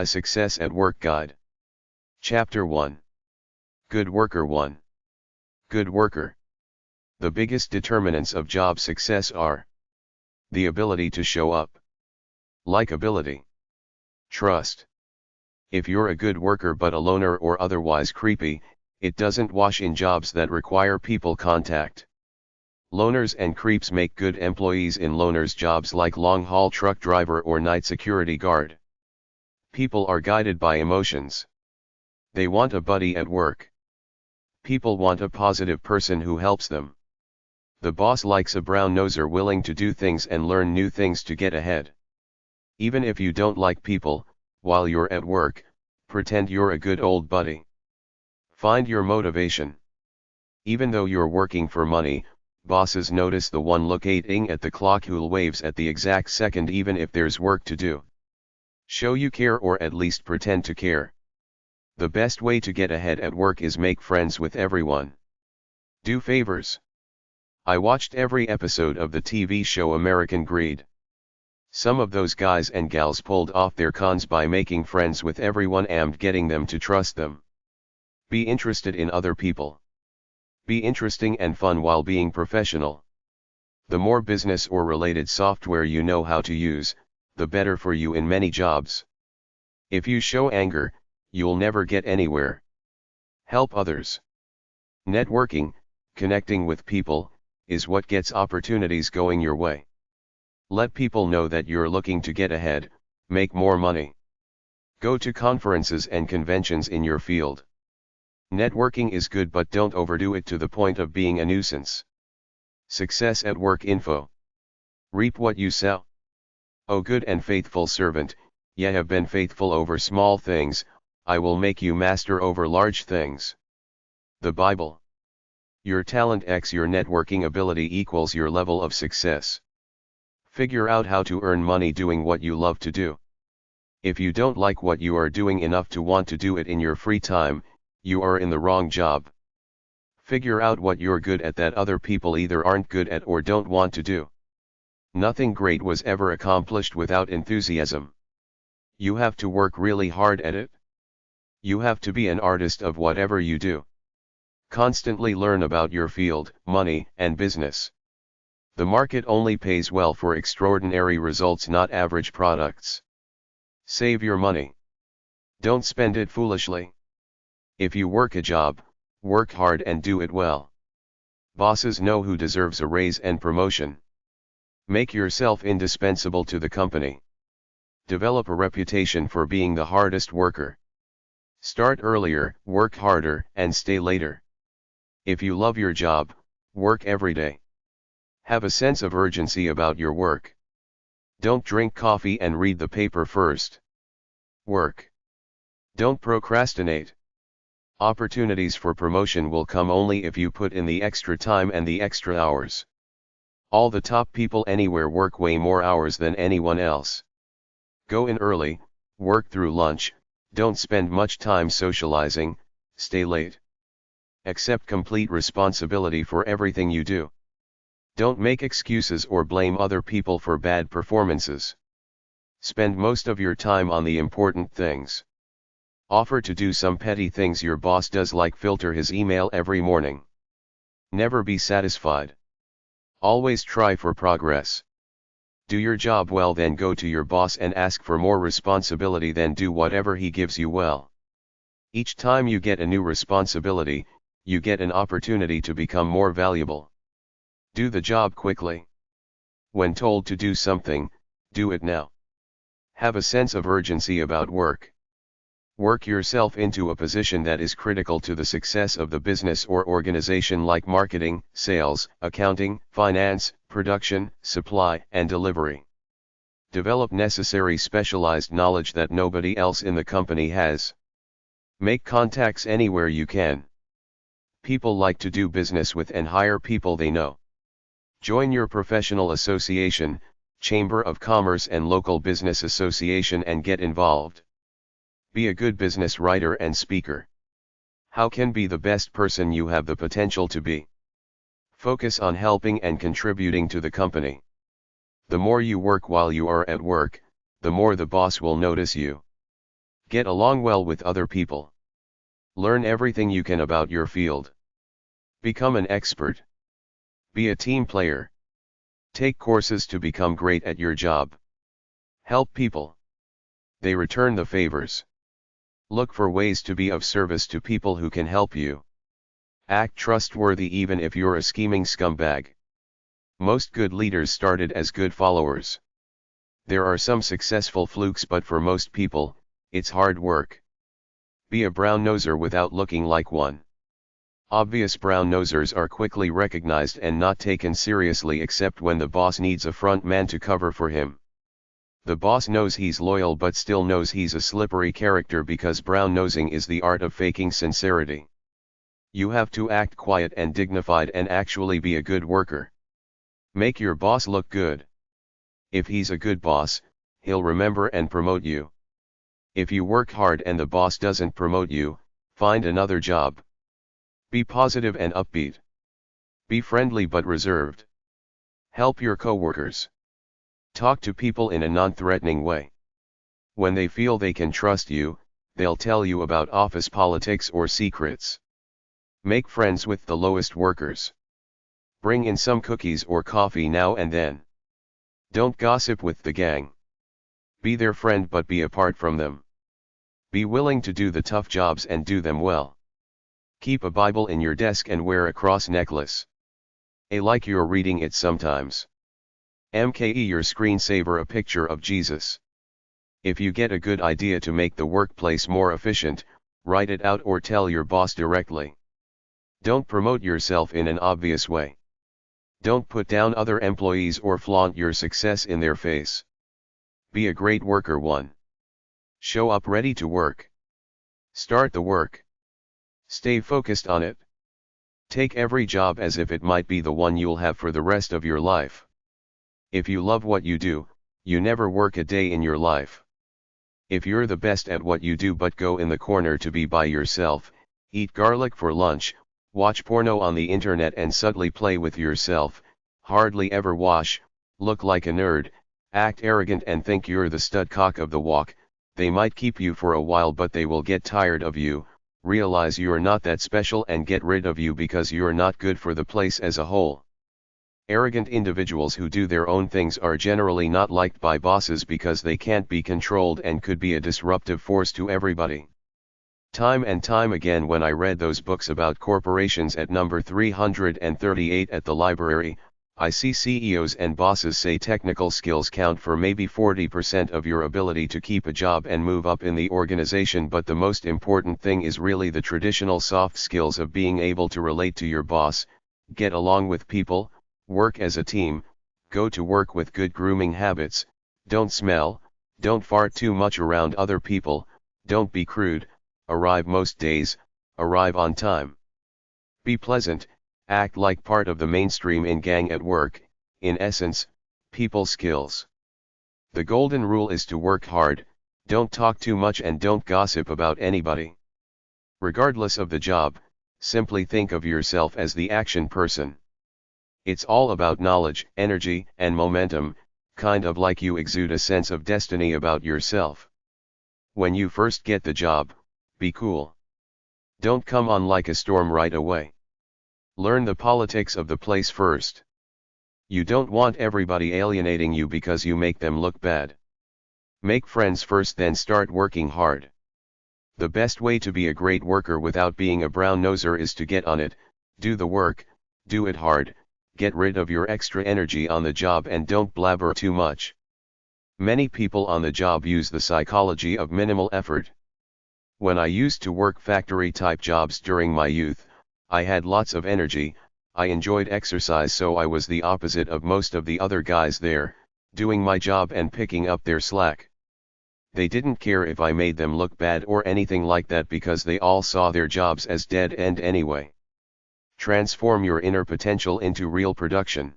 A Success at Work Guide. Chapter 1. Good Worker 1. Good worker. The biggest determinants of job success are the ability to show up, likability, trust. If you're a good worker but a loner or otherwise creepy, it doesn't wash in jobs that require people contact. Loners and creeps make good employees in loners' jobs like long-haul truck driver or night security guard. People are guided by emotions. They want a buddy at work. People want a positive person who helps them. The boss likes a brown-noser willing to do things and learn new things to get ahead. Even if you don't like people, while you're at work, pretend you're a good old buddy. Find your motivation. Even though you're working for money, bosses notice the one looking at the clock who waves at the exact second even if there's work to do. Show you care or at least pretend to care. The best way to get ahead at work is make friends with everyone. Do favors. I watched every episode of the TV show American Greed. Some of those guys and gals pulled off their cons by making friends with everyone and getting them to trust them. Be interested in other people. Be interesting and fun while being professional. The more business or related software you know how to use, the better for you in many jobs. If you show anger, you'll never get anywhere. Help others. Networking, connecting with people, is what gets opportunities going your way. Let people know that you're looking to get ahead, make more money. Go to conferences and conventions in your field. Networking is good but don't overdo it to the point of being a nuisance. Success at Work info. Reap what you sow. O good and faithful servant, ye have been faithful over small things, I will make you master over large things. The Bible. Your talent x your networking ability equals your level of success. Figure out how to earn money doing what you love to do. If you don't like what you are doing enough to want to do it in your free time, you are in the wrong job. Figure out what you're good at that other people either aren't good at or don't want to do. Nothing great was ever accomplished without enthusiasm. You have to work really hard at it. You have to be an artist of whatever you do. Constantly learn about your field, money, and business. The market only pays well for extraordinary results, not average products. Save your money. Don't spend it foolishly. If you work a job, work hard and do it well. Bosses know who deserves a raise and promotion. Make yourself indispensable to the company. Develop a reputation for being the hardest worker. Start earlier, work harder, and stay later. If you love your job, work every day. Have a sense of urgency about your work. Don't drink coffee and read the paper first. Work. Don't procrastinate. Opportunities for promotion will come only if you put in the extra time and the extra hours. All the top people anywhere work way more hours than anyone else. Go in early, work through lunch, don't spend much time socializing, stay late. Accept complete responsibility for everything you do. Don't make excuses or blame other people for bad performances. Spend most of your time on the important things. Offer to do some petty things your boss does, like filter his email every morning. Never be satisfied. Always try for progress. Do your job well, then go to your boss and ask for more responsibility, then do whatever he gives you well. Each time you get a new responsibility, you get an opportunity to become more valuable. Do the job quickly. When told to do something, do it now. Have a sense of urgency about work. Work yourself into a position that is critical to the success of the business or organization, like marketing, sales, accounting, finance, production, supply, and delivery. Develop necessary specialized knowledge that nobody else in the company has. Make contacts anywhere you can. People like to do business with and hire people they know. Join your professional association, Chamber of Commerce and local business association and get involved. Be a good business writer and speaker. How can be the best person you have the potential to be? Focus on helping and contributing to the company. The more you work while you are at work, the more the boss will notice you. Get along well with other people. Learn everything you can about your field. Become an expert. Be a team player. Take courses to become great at your job. Help people. They return the favors. Look for ways to be of service to people who can help you. Act trustworthy even if you're a scheming scumbag. Most good leaders started as good followers. There are some successful flukes, but for most people, it's hard work. Be a brown-noser without looking like one. Obvious brown-nosers are quickly recognized and not taken seriously except when the boss needs a front man to cover for him. The boss knows he's loyal but still knows he's a slippery character because brown-nosing is the art of faking sincerity. You have to act quiet and dignified and actually be a good worker. Make your boss look good. If he's a good boss, he'll remember and promote you. If you work hard and the boss doesn't promote you, find another job. Be positive and upbeat. Be friendly but reserved. Help your coworkers. Talk to people in a non-threatening way. When they feel they can trust you, they'll tell you about office politics or secrets. Make friends with the lowest workers. Bring in some cookies or coffee now and then. Don't gossip with the gang. Be their friend but be apart from them. Be willing to do the tough jobs and do them well. Keep a Bible in your desk and wear a cross necklace. Like you're reading it sometimes. Make your screensaver a picture of Jesus. If you get a good idea to make the workplace more efficient, write it out or tell your boss directly. Don't promote yourself in an obvious way. Don't put down other employees or flaunt your success in their face. Be a great worker. 1. Show up ready to work. Start the work. Stay focused on it. Take every job as if it might be the one you'll have for the rest of your life. If you love what you do, you never work a day in your life. If you're the best at what you do but go in the corner to be by yourself, eat garlic for lunch, watch porno on the internet and subtly play with yourself, hardly ever wash, look like a nerd, act arrogant and think you're the stud cock of the walk, they might keep you for a while but they will get tired of you, realize you're not that special and get rid of you because you're not good for the place as a whole. Arrogant individuals who do their own things are generally not liked by bosses because they can't be controlled and could be a disruptive force to everybody. Time and time again when I read those books about corporations at number 338 at the library, I see CEOs and bosses say technical skills count for maybe 40% of your ability to keep a job and move up in the organization, but the most important thing is really the traditional soft skills of being able to relate to your boss, get along with people, work as a team, go to work with good grooming habits, don't smell, don't fart too much around other people, don't be crude, arrive most days, arrive on time. Be pleasant, act like part of the mainstream in gang at work, in essence, people skills. The golden rule is to work hard, don't talk too much and don't gossip about anybody. Regardless of the job, simply think of yourself as the action person. It's all about knowledge, energy, and momentum, kind of like you exude a sense of destiny about yourself. When you first get the job, be cool. Don't come on like a storm right away. Learn the politics of the place first. You don't want everybody alienating you because you make them look bad. Make friends first, then start working hard. The best way to be a great worker without being a brown-noser is to get on it, do the work, do it hard, get rid of your extra energy on the job and don't blabber too much. Many people on the job use the psychology of minimal effort. When I used to work factory-type jobs during my youth, I had lots of energy, I enjoyed exercise, so I was the opposite of most of the other guys there, doing my job and picking up their slack. They didn't care if I made them look bad or anything like that because they all saw their jobs as dead end anyway. Transform your inner potential into real production.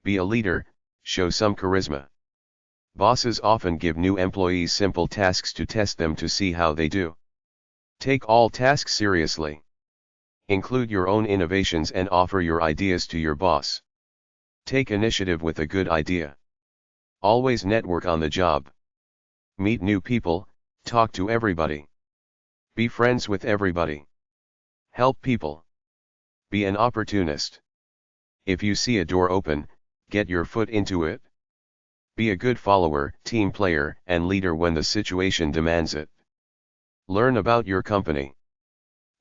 Be a leader, show some charisma. Bosses often give new employees simple tasks to test them to see how they do. Take all tasks seriously. Include your own innovations and offer your ideas to your boss. Take initiative with a good idea. Always network on the job. Meet new people, Talk to everybody. Be friends with everybody. Help people. Be an opportunist. If you see a door open, get your foot into it. Be a good follower, team player, and leader when the situation demands it. Learn about your company.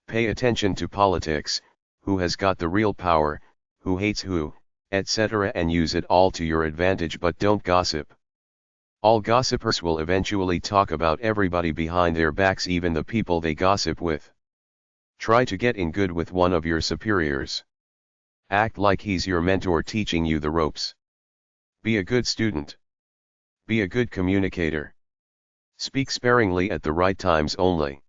Pay attention to politics, who has got the real power, who hates who, etc., and use it all to your advantage, but don't gossip. All gossipers will eventually talk about everybody behind their backs, even the people they gossip with. Try to get in good with one of your superiors. Act like he's your mentor teaching you the ropes. Be a good student. Be a good communicator. Speak sparingly at the right times only.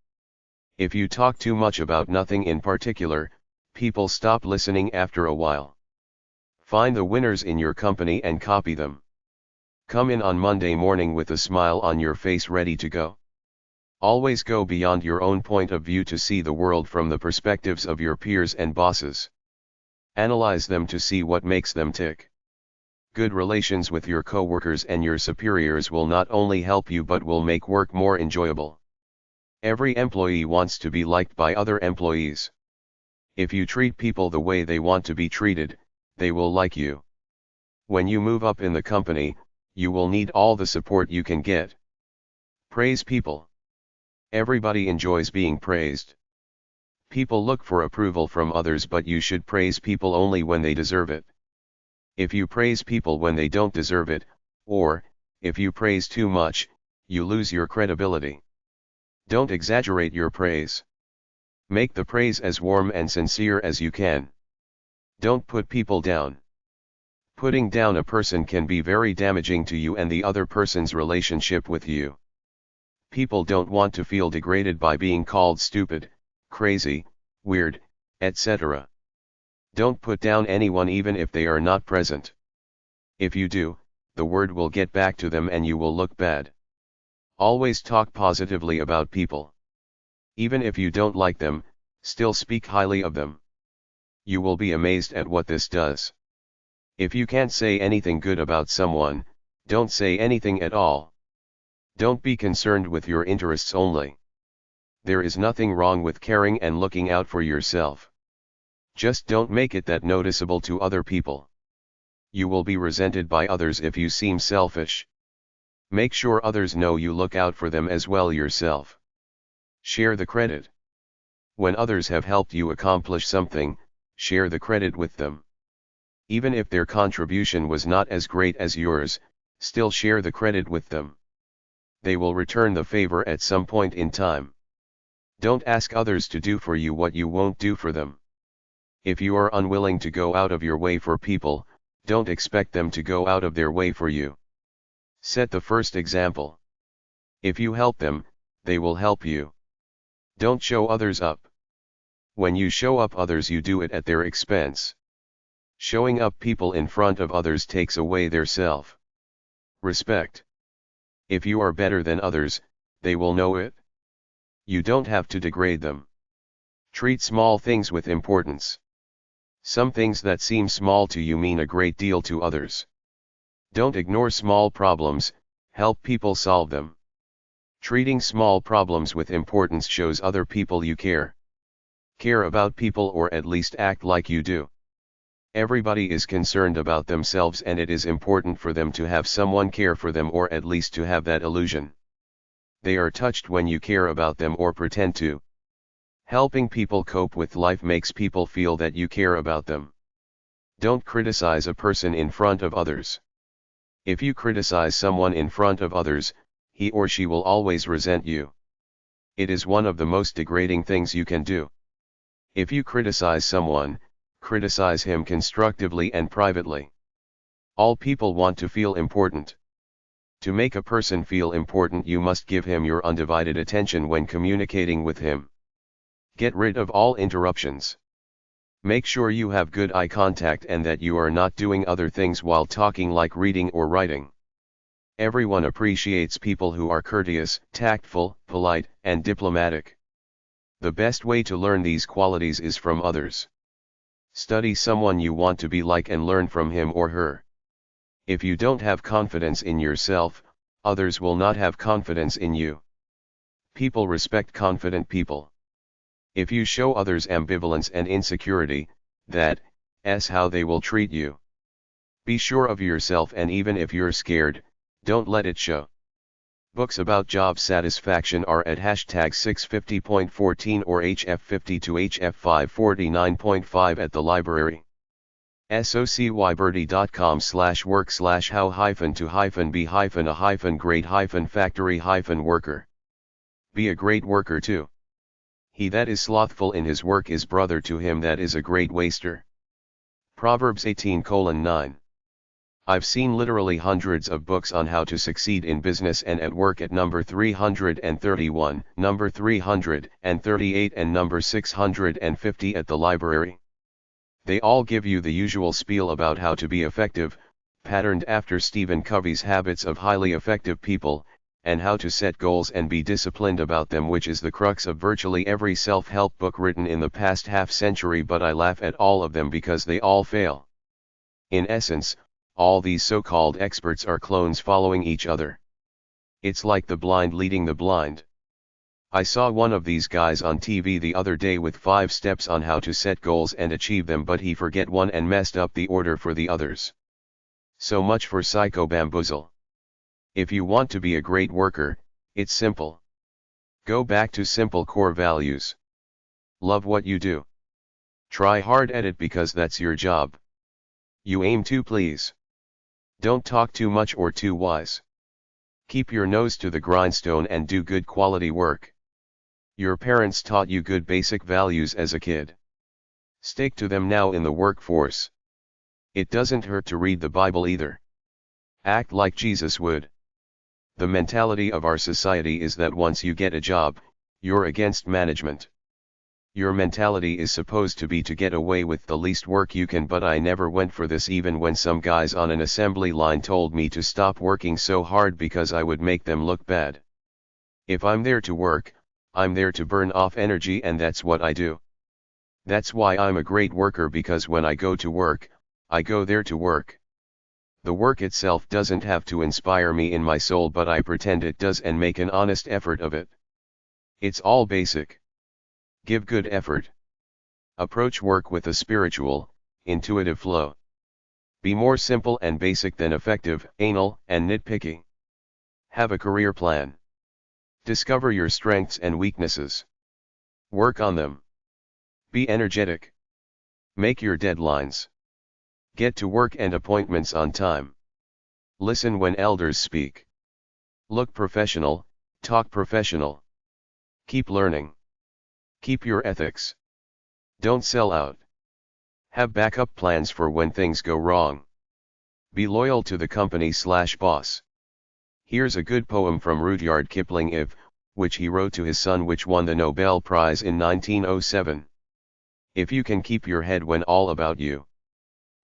If you talk too much about nothing in particular, people stop listening after a while. Find the winners in your company and copy them. Come in on Monday morning with a smile on your face, ready to go. Always go beyond your own point of view to see the world from the perspectives of your peers and bosses. Analyze them to see what makes them tick. Good relations with your coworkers and your superiors will not only help you but will make work more enjoyable. Every employee wants to be liked by other employees. If you treat people the way they want to be treated, they will like you. When you move up in the company, you will need all the support you can get. Praise people. Everybody enjoys being praised. People look for approval from others, but you should praise people only when they deserve it. If you praise people when they don't deserve it, or, if you praise too much, you lose your credibility. Don't exaggerate your praise. Make the praise as warm and sincere as you can. Don't put people down. Putting down a person can be very damaging to you and the other person's relationship with you. People don't want to feel degraded by being called stupid, crazy, weird, etc. Don't put down anyone even if they are not present. If you do, the word will get back to them and you will look bad. Always talk positively about people. Even if you don't like them, still speak highly of them. You will be amazed at what this does. If you can't say anything good about someone, don't say anything at all. Don't be concerned with your interests only. There is nothing wrong with caring and looking out for yourself. Just don't make it that noticeable to other people. You will be resented by others if you seem selfish. Make sure others know you look out for them as well yourself. Share the credit. When others have helped you accomplish something, share the credit with them. Even if their contribution was not as great as yours, still share the credit with them. They will return the favor at some point in time. Don't ask others to do for you what you won't do for them. If you are unwilling to go out of your way for people, don't expect them to go out of their way for you. Set the first example. If you help them, they will help you. Don't show others up. When you show up others, you do it at their expense. Showing up people in front of others takes away their self-respect. If you are better than others, they will know it. You don't have to degrade them. Treat small things with importance. Some things that seem small to you mean a great deal to others. Don't ignore small problems, help people solve them. Treating small problems with importance shows other people you care. Care about people, or at least act like you do. Everybody is concerned about themselves, and it is important for them to have someone care for them, or at least to have that illusion. They are touched when you care about them or pretend to. Helping people cope with life makes people feel that you care about them. Don't criticize a person in front of others. If you criticize someone in front of others, he or she will always resent you. It is one of the most degrading things you can do. If you criticize someone, criticize him constructively and privately. All people want to feel important. To make a person feel important, you must give him your undivided attention when communicating with him. Get rid of all interruptions. Make sure you have good eye contact and that you are not doing other things while talking, like reading or writing. Everyone appreciates people who are courteous, tactful, polite, and diplomatic. The best way to learn these qualities is from others. Study someone you want to be like and learn from him or her. If you don't have confidence in yourself, others will not have confidence in you. People respect confident people. If you show others ambivalence and insecurity, that's how they will treat you. Be sure of yourself, and even if you're scared, don't let it show. Books about job satisfaction are at hashtag 650.14 or HF50 to HF549.5 at the library. SOCYBirdie.com/work/how-to-be-a-great-factory-worker. Be a great worker too. He that is slothful in his work is brother to him that is a great waster. Proverbs 18:9. I've seen literally hundreds of books on how to succeed in business and at work at number 331, number 338 and number 650 at the library. They all give you the usual spiel about how to be effective, patterned after Stephen Covey's Habits of Highly Effective People, and how to set goals and be disciplined about them, which is the crux of virtually every self-help book written in the past half-century, but I laugh at all of them because they all fail. In essence, all these so-called experts are clones following each other. It's like the blind leading the blind. I saw one of these guys on TV the other day with 5 steps on how to set goals and achieve them, but he forget one and messed up the order for the others. So much for psycho-bamboozle. If you want to be a great worker, it's simple. Go back to simple core values. Love what you do. Try hard at it because that's your job. You aim to please. Don't talk too much or too wise. Keep your nose to the grindstone and do good quality work. Your parents taught you good basic values as a kid. Stick to them now in the workforce. It doesn't hurt to read the Bible either. Act like Jesus would. The mentality of our society is that once you get a job, you're against management. Your mentality is supposed to be to get away with the least work you can, but I never went for this even when some guys on an assembly line told me to stop working so hard because I would make them look bad. If I'm there to work, I'm there to burn off energy, and that's what I do. That's why I'm a great worker, because when I go to work, I go there to work. The work itself doesn't have to inspire me in my soul, but I pretend it does and make an honest effort of it. It's all basic. Give good effort. Approach work with a spiritual, intuitive flow. Be more simple and basic than effective, anal, and nitpicky. Have a career plan. Discover your strengths and weaknesses. Work on them. Be energetic. Make your deadlines. Get to work and appointments on time. Listen when elders speak. Look professional, talk professional. Keep learning. Keep your ethics. Don't sell out. Have backup plans for when things go wrong. Be loyal to the company/boss. Here's a good poem from Rudyard Kipling, which he wrote to his son, which won the Nobel Prize in 1907. If you can keep your head when all about you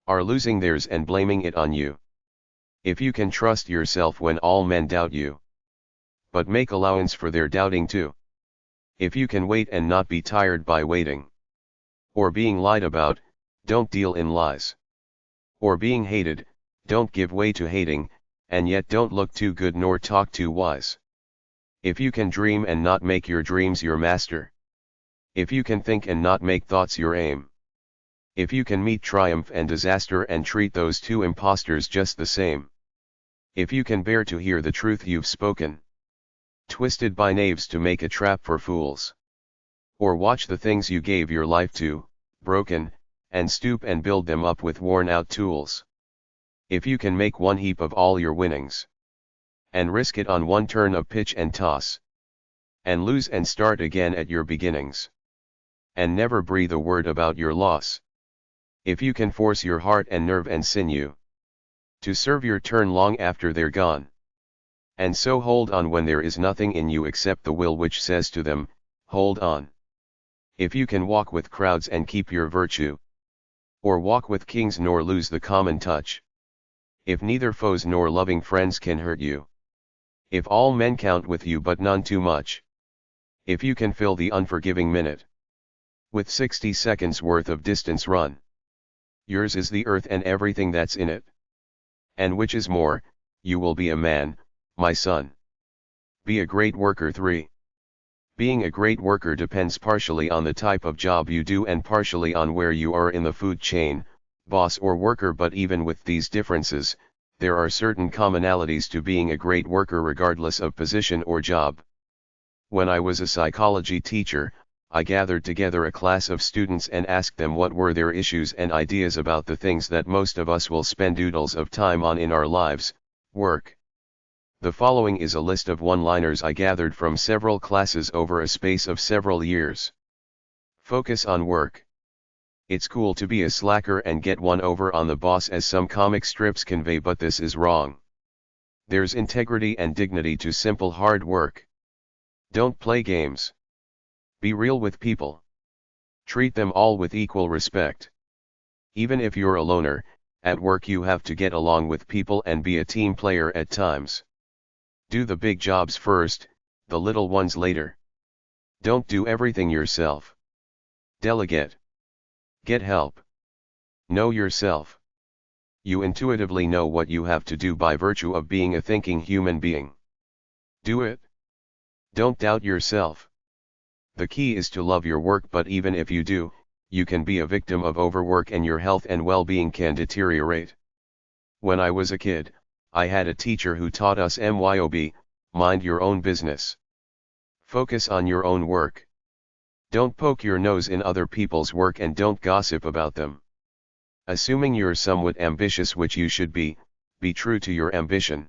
are losing theirs and blaming it on you. If you can trust yourself when all men doubt you, but make allowance for their doubting too. If you can wait and not be tired by waiting, or being lied about, don't deal in lies. Or being hated, don't give way to hating, and yet don't look too good nor talk too wise. If you can dream and not make your dreams your master. If you can think and not make thoughts your aim. If you can meet triumph and disaster and treat those two impostors just the same. If you can bear to hear the truth you've spoken, twisted by knaves to make a trap for fools. Or watch the things you gave your life to, broken, and stoop and build them up with worn-out tools. If you can make one heap of all your winnings, and risk it on one turn of pitch and toss, and lose and start again at your beginnings, and never breathe a word about your loss. If you can force your heart and nerve and sinew to serve your turn long after they're gone, and so hold on when there is nothing in you except the will which says to them, hold on. If you can walk with crowds and keep your virtue, or walk with kings nor lose the common touch. If neither foes nor loving friends can hurt you. If all men count with you but none too much. If you can fill the unforgiving minute with 60 seconds worth of distance run. Yours is the earth and everything that's in it. And which is more, you will be a man, my son. Be a great worker. 3. Being a great worker depends partially on the type of job you do and partially on where you are in the food chain, boss or worker, but even with these differences, there are certain commonalities to being a great worker regardless of position or job. When I was a psychology teacher, I gathered together a class of students and asked them what were their issues and ideas about the things that most of us will spend oodles of time on in our lives, work. The following is a list of one-liners I gathered from several classes over a space of several years. Focus on work. It's cool to be a slacker and get one over on the boss, as some comic strips convey, but this is wrong. There's integrity and dignity to simple hard work. Don't play games. Be real with people. Treat them all with equal respect. Even if you're a loner, at work you have to get along with people and be a team player at times. Do the big jobs first, the little ones later. Don't do everything yourself. Delegate. Get help. Know yourself. You intuitively know what you have to do by virtue of being a thinking human being. Do it. Don't doubt yourself. The key is to love your work, but even if you do, you can be a victim of overwork and your health and well-being can deteriorate. When I was a kid, I had a teacher who taught us MYOB, mind your own business. Focus on your own work. Don't poke your nose in other people's work and don't gossip about them. Assuming you're somewhat ambitious, which you should be true to your ambition.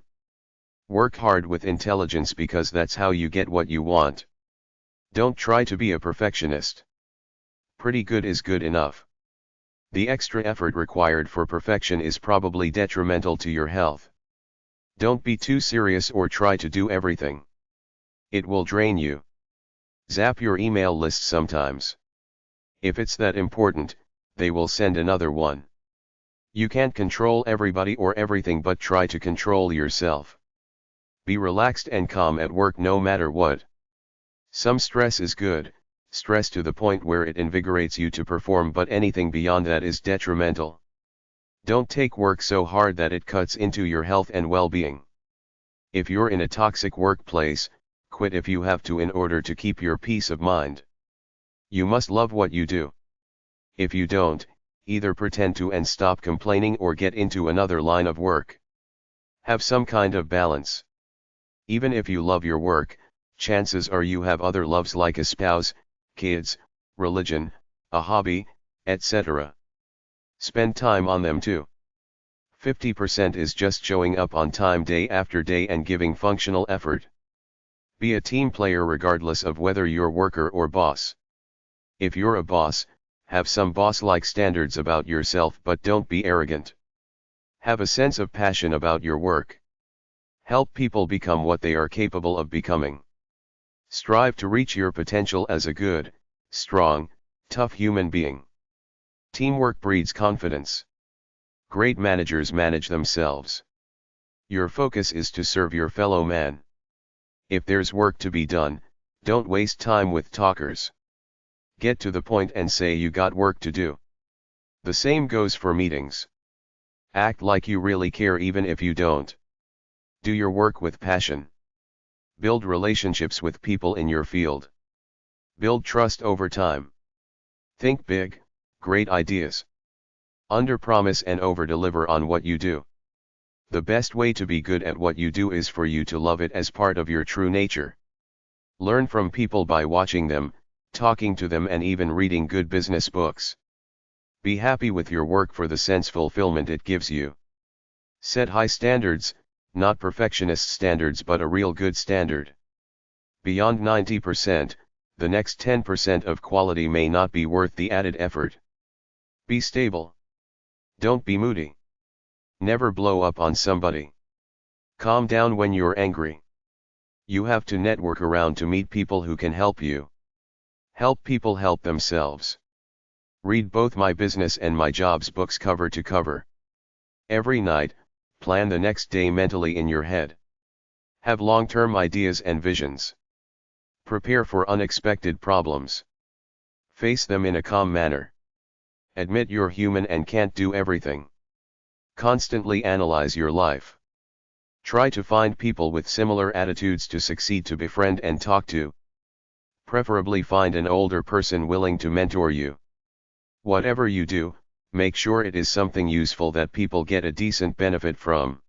Work hard with intelligence because that's how you get what you want. Don't try to be a perfectionist. Pretty good is good enough. The extra effort required for perfection is probably detrimental to your health. Don't be too serious or try to do everything. It will drain you. Zap your email list sometimes. If it's that important, they will send another one. You can't control everybody or everything, but try to control yourself. Be relaxed and calm at work no matter what. Some stress is good, stress to the point where it invigorates you to perform, but anything beyond that is detrimental. Don't take work so hard that it cuts into your health and well-being. If you're in a toxic workplace, quit if you have to in order to keep your peace of mind. You must love what you do. If you don't, either pretend to and stop complaining or get into another line of work. Have some kind of balance. Even if you love your work, chances are you have other loves like a spouse, kids, religion, a hobby, etc. Spend time on them too. 50% is just showing up on time day after day and giving functional effort. Be a team player regardless of whether you're worker or boss. If you're a boss, have some boss-like standards about yourself, but don't be arrogant. Have a sense of passion about your work. Help people become what they are capable of becoming. Strive to reach your potential as a good, strong, tough human being. Teamwork breeds confidence. Great managers manage themselves. Your focus is to serve your fellow man. If there's work to be done, don't waste time with talkers. Get to the point and say you got work to do. The same goes for meetings. Act like you really care even if you don't. Do your work with passion. Build relationships with people in your field. Build trust over time. Think big, great ideas. Under-promise and over-deliver on what you do. The best way to be good at what you do is for you to love it as part of your true nature. Learn from people by watching them, talking to them, and even reading good business books. Be happy with your work for the sense fulfillment it gives you. Set high standards, not perfectionist standards but a real good standard. Beyond 90%, the next 10% of quality may not be worth the added effort. Be stable. Don't be moody. Never blow up on somebody. Calm down when you're angry. You have to network around to meet people who can help you. Help people help themselves. Read both My Business and My Jobs books cover to cover. Every night, plan the next day mentally in your head. Have long-term ideas and visions. Prepare for unexpected problems. Face them in a calm manner. Admit you're human and can't do everything. Constantly analyze your life. Try to find people with similar attitudes to succeed to befriend and talk to. Preferably find an older person willing to mentor you. Whatever you do, make sure it is something useful that people get a decent benefit from.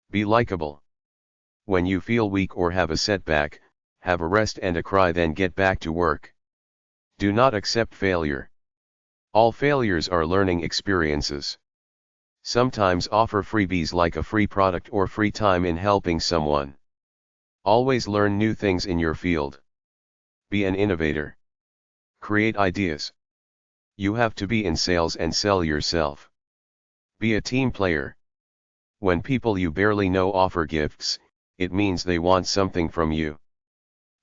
Be likable. When you feel weak or have a setback, have a rest and a cry, then get back to work. Do not accept failure. All failures are learning experiences. Sometimes offer freebies like a free product or free time in helping someone. Always learn new things in your field. Be an innovator. Create ideas. You have to be in sales and sell yourself. Be a team player. When people you barely know offer gifts, it means they want something from you.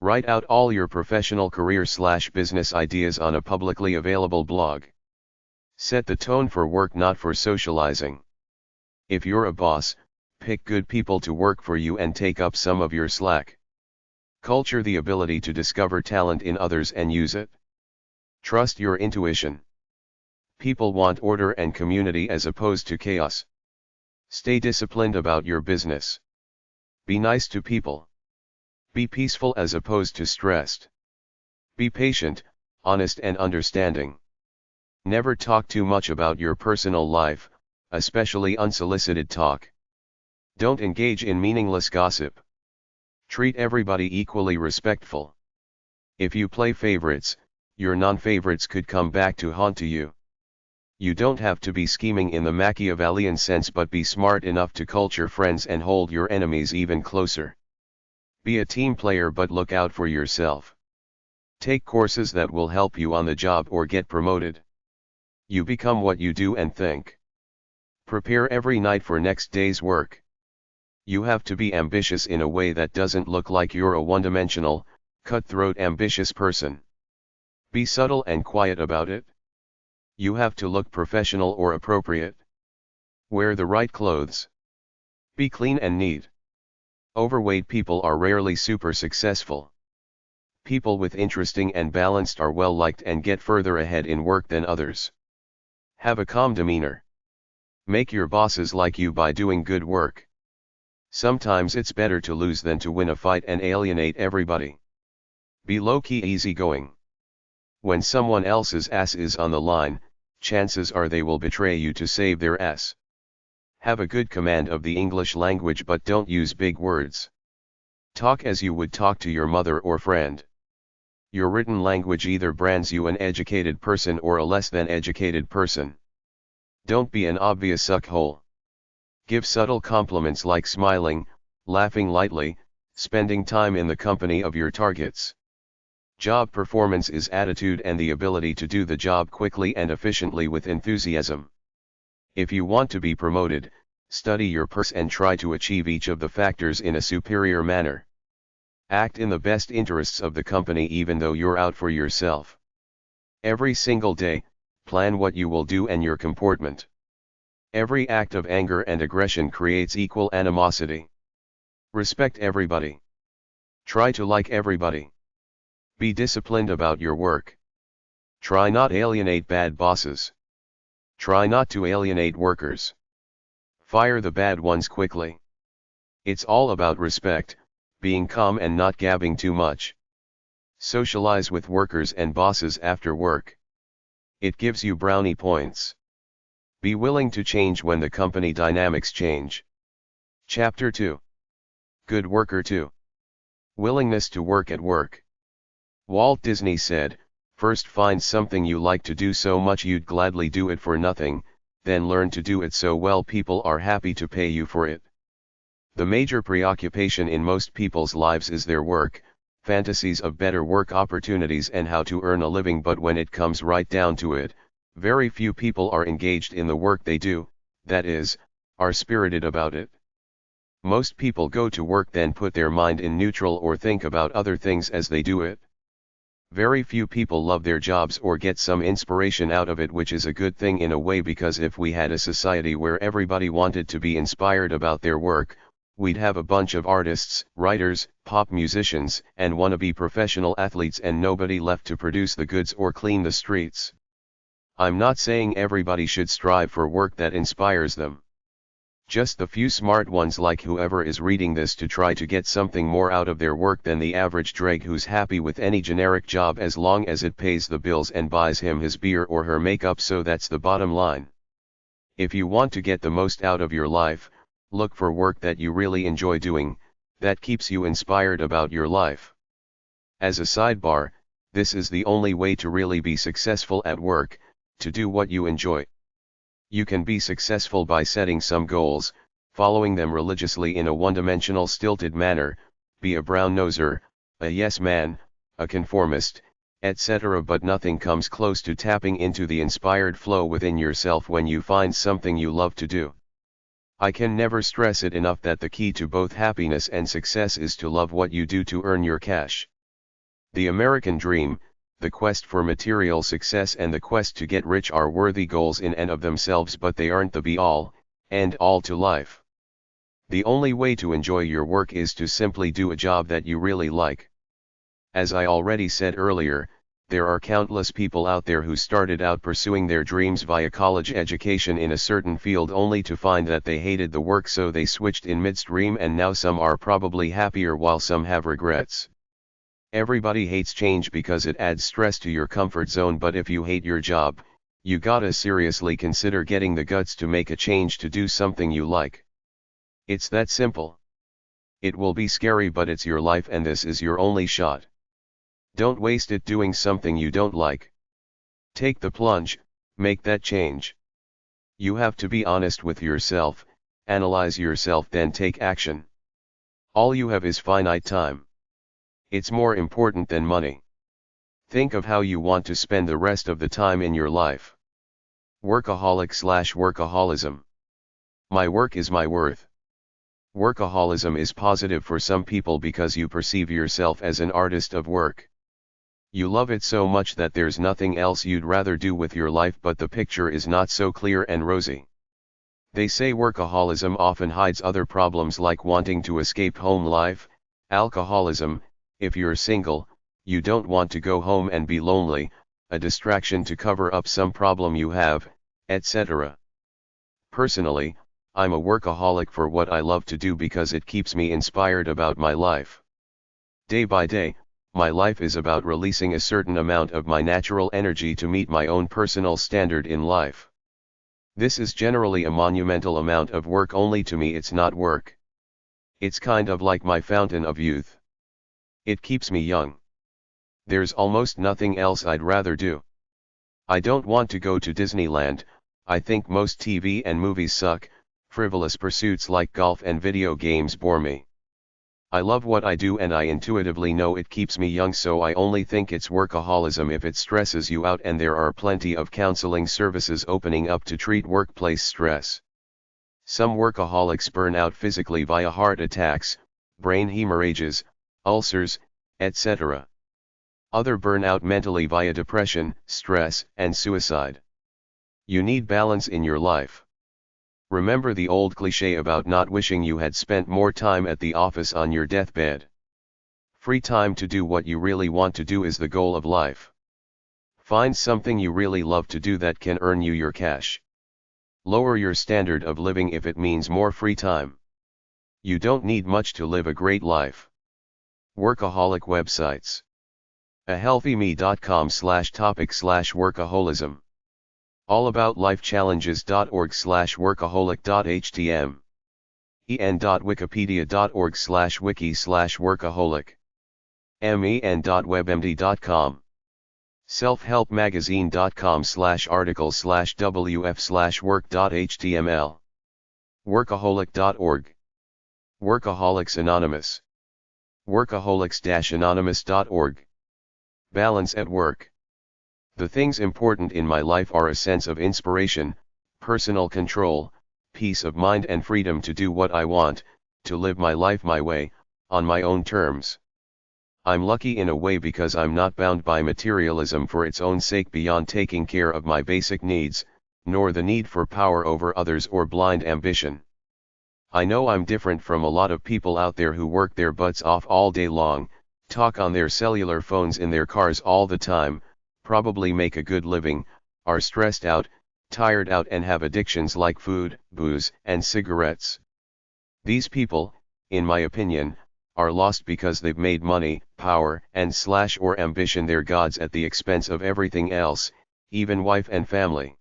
Write out all your professional career/business ideas on a publicly available blog. Set the tone for work, not for socializing. If you're a boss, pick good people to work for you and take up some of your slack. Culture the ability to discover talent in others and use it. Trust your intuition. People want order and community as opposed to chaos. Stay disciplined about your business. Be nice to people. Be peaceful as opposed to stressed. Be patient, honest and understanding. Never talk too much about your personal life, especially unsolicited talk. Don't engage in meaningless gossip. Treat everybody equally respectful. If you play favorites, your non-favorites could come back to haunt you. You don't have to be scheming in the Machiavellian sense, but be smart enough to culture friends and hold your enemies even closer. Be a team player, but look out for yourself. Take courses that will help you on the job or get promoted. You become what you do and think. Prepare every night for next day's work. You have to be ambitious in a way that doesn't look like you're a one-dimensional, cutthroat ambitious person. Be subtle and quiet about it. You have to look professional or appropriate. Wear the right clothes. Be clean and neat. Overweight people are rarely super successful. People with interesting and balanced are well liked and get further ahead in work than others. Have a calm demeanor. Make your bosses like you by doing good work. Sometimes it's better to lose than to win a fight and alienate everybody. Be low-key easygoing. When someone else's ass is on the line, chances are they will betray you to save their ass. Have a good command of the English language, but don't use big words. Talk as you would talk to your mother or friend. Your written language either brands you an educated person or a less than educated person. Don't be an obvious suckhole. Give subtle compliments like smiling, laughing lightly, spending time in the company of your targets. Job performance is attitude and the ability to do the job quickly and efficiently with enthusiasm. If you want to be promoted, study your purse and try to achieve each of the factors in a superior manner. Act in the best interests of the company even though you're out for yourself. Every single day, plan what you will do and your comportment. Every act of anger and aggression creates equal animosity. Respect everybody. Try to like everybody. Be disciplined about your work. Try not alienate bad bosses. Try not to alienate workers. Fire the bad ones quickly. It's all about respect, being calm and not gabbing too much. Socialize with workers and bosses after work. It gives you brownie points. Be willing to change when the company dynamics change. Chapter 2. Good Worker 2. Willingness to work at work. Walt Disney said, "First find something you like to do so much you'd gladly do it for nothing, then learn to do it so well people are happy to pay you for it." The major preoccupation in most people's lives is their work, fantasies of better work opportunities and how to earn a living, but when it comes right down to it, very few people are engaged in the work they do, that is, are spirited about it. Most people go to work then put their mind in neutral or think about other things as they do it. Very few people love their jobs or get some inspiration out of it, which is a good thing in a way, because if we had a society where everybody wanted to be inspired about their work, we'd have a bunch of artists, writers, pop musicians, and wannabe professional athletes and nobody left to produce the goods or clean the streets. I'm not saying everybody should strive for work that inspires them. Just the few smart ones like whoever is reading this to try to get something more out of their work than the average dreg who's happy with any generic job as long as it pays the bills and buys him his beer or her makeup, so that's the bottom line. If you want to get the most out of your life, look for work that you really enjoy doing, that keeps you inspired about your life. As a sidebar, this is the only way to really be successful at work, to do what you enjoy. You can be successful by setting some goals, following them religiously in a one-dimensional stilted manner, be a brown-noser, a yes man, a conformist, etc. But nothing comes close to tapping into the inspired flow within yourself when you find something you love to do. I can never stress it enough that the key to both happiness and success is to love what you do to earn your cash. The American dream, the quest for material success and the quest to get rich are worthy goals in and of themselves, but they aren't the be-all, end-all to life. The only way to enjoy your work is to simply do a job that you really like. As I already said earlier, there are countless people out there who started out pursuing their dreams via college education in a certain field only to find that they hated the work, so they switched in midstream, and now some are probably happier while some have regrets. Everybody hates change because it adds stress to your comfort zone, but if you hate your job, you gotta seriously consider getting the guts to make a change to do something you like. It's that simple. It will be scary, but it's your life and this is your only shot. Don't waste it doing something you don't like. Take the plunge, make that change. You have to be honest with yourself, analyze yourself, then take action. All you have is finite time. It's more important than money. Think of how you want to spend the rest of the time in your life. Workaholic/workaholism. My work is my worth. Workaholism is positive for some people because you perceive yourself as an artist of work. You love it so much that there's nothing else you'd rather do with your life, but the picture is not so clear and rosy. They say workaholism often hides other problems like wanting to escape home life, alcoholism. If you're single, you don't want to go home and be lonely, a distraction to cover up some problem you have, etc. Personally, I'm a workaholic for what I love to do because it keeps me inspired about my life. Day by day, my life is about releasing a certain amount of my natural energy to meet my own personal standard in life. This is generally a monumental amount of work, only to me it's not work. It's kind of like my fountain of youth. It keeps me young. There's almost nothing else I'd rather do. I don't want to go to Disneyland. I think most TV and movies suck. Frivolous pursuits like golf and video games bore me. I love what I do and I intuitively know it keeps me young, so I only think it's workaholism if it stresses you out, and there are plenty of counseling services opening up to treat workplace stress. Some workaholics burn out physically via heart attacks, brain hemorrhages, ulcers, etc. Other burn out mentally via depression, stress, and suicide. You need balance in your life. Remember the old cliché about not wishing you had spent more time at the office on your deathbed. Free time to do what you really want to do is the goal of life. Find something you really love to do that can earn you your cash. Lower your standard of living if it means more free time. You don't need much to live a great life. Workaholic websites. ahealthyme.com/topic/workaholism. allaboutLifeChallenges.org/workaholic.htm. en.wikipedia.org/wiki/workaholic. men.webmd.com. selfhelpmagazine.com/article/wf/work.html. workaholic.org. Workaholics Anonymous. workaholics-anonymous.org. Balance at work. The things important in my life are a sense of inspiration, personal control, peace of mind and freedom to do what I want, to live my life my way, on my own terms. I'm lucky in a way because I'm not bound by materialism for its own sake beyond taking care of my basic needs, nor the need for power over others or blind ambition. I know I'm different from a lot of people out there who work their butts off all day long, talk on their cellular phones in their cars all the time, probably make a good living, are stressed out, tired out and have addictions like food, booze, and cigarettes. These people, in my opinion, are lost because they've made money, power, and/or ambition their gods at the expense of everything else, even wife and family.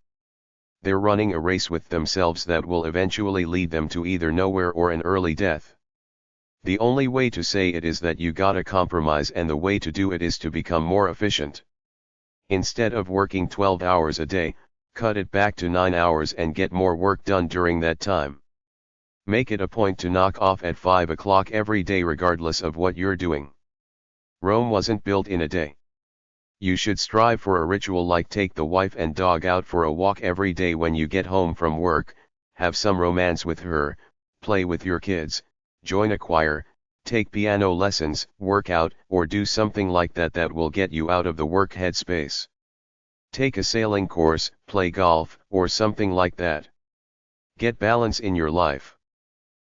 They're running a race with themselves that will eventually lead them to either nowhere or an early death. The only way to say it is that you gotta compromise, and the way to do it is to become more efficient. Instead of working 12 hours a day, cut it back to 9 hours and get more work done during that time. Make it a point to knock off at 5 o'clock every day regardless of what you're doing. Rome wasn't built in a day. You should strive for a ritual like take the wife and dog out for a walk every day when you get home from work, have some romance with her, play with your kids, join a choir, take piano lessons, work out, or do something like that will get you out of the work headspace. Take a sailing course, play golf, or something like that. Get balance in your life.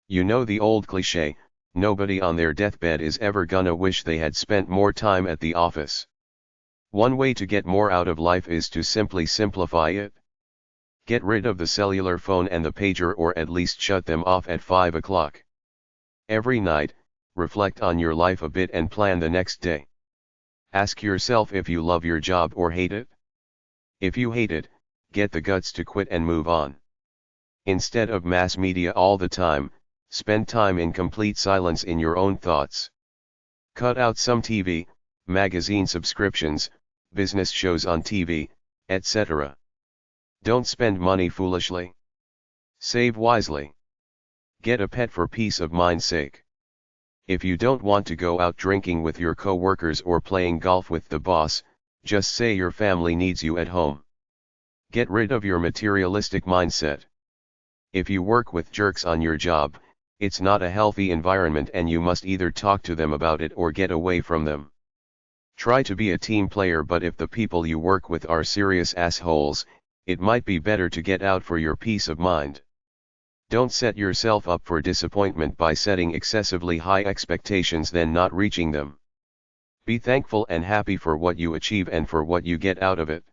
You know the old cliche, nobody on their deathbed is ever gonna wish they had spent more time at the office. One way to get more out of life is to simply simplify it. Get rid of the cellular phone and the pager, or at least shut them off at 5 o'clock. Every night, reflect on your life a bit and plan the next day. Ask yourself if you love your job or hate it. If you hate it, get the guts to quit and move on. Instead of mass media all the time, spend time in complete silence in your own thoughts. Cut out some TV, magazine subscriptions, business shows on TV, etc. Don't spend money foolishly. Save wisely. Get a pet for peace of mind's sake. If you don't want to go out drinking with your co-workers or playing golf with the boss, just say your family needs you at home. Get rid of your materialistic mindset. If you work with jerks on your job, it's not a healthy environment and you must either talk to them about it or get away from them. Try to be a team player, but if the people you work with are serious assholes, it might be better to get out for your peace of mind. Don't set yourself up for disappointment by setting excessively high expectations then not reaching them. Be thankful and happy for what you achieve and for what you get out of it.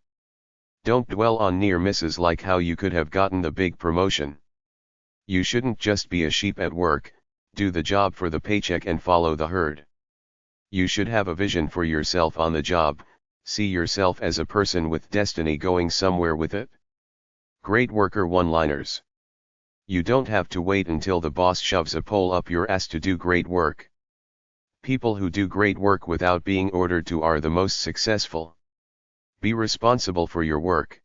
Don't dwell on near misses like how you could have gotten the big promotion. You shouldn't just be a sheep at work, do the job for the paycheck and follow the herd. You should have a vision for yourself on the job, see yourself as a person with destiny going somewhere with it. Great worker one-liners. You don't have to wait until the boss shoves a pole up your ass to do great work. People who do great work without being ordered to are the most successful. Be responsible for your work.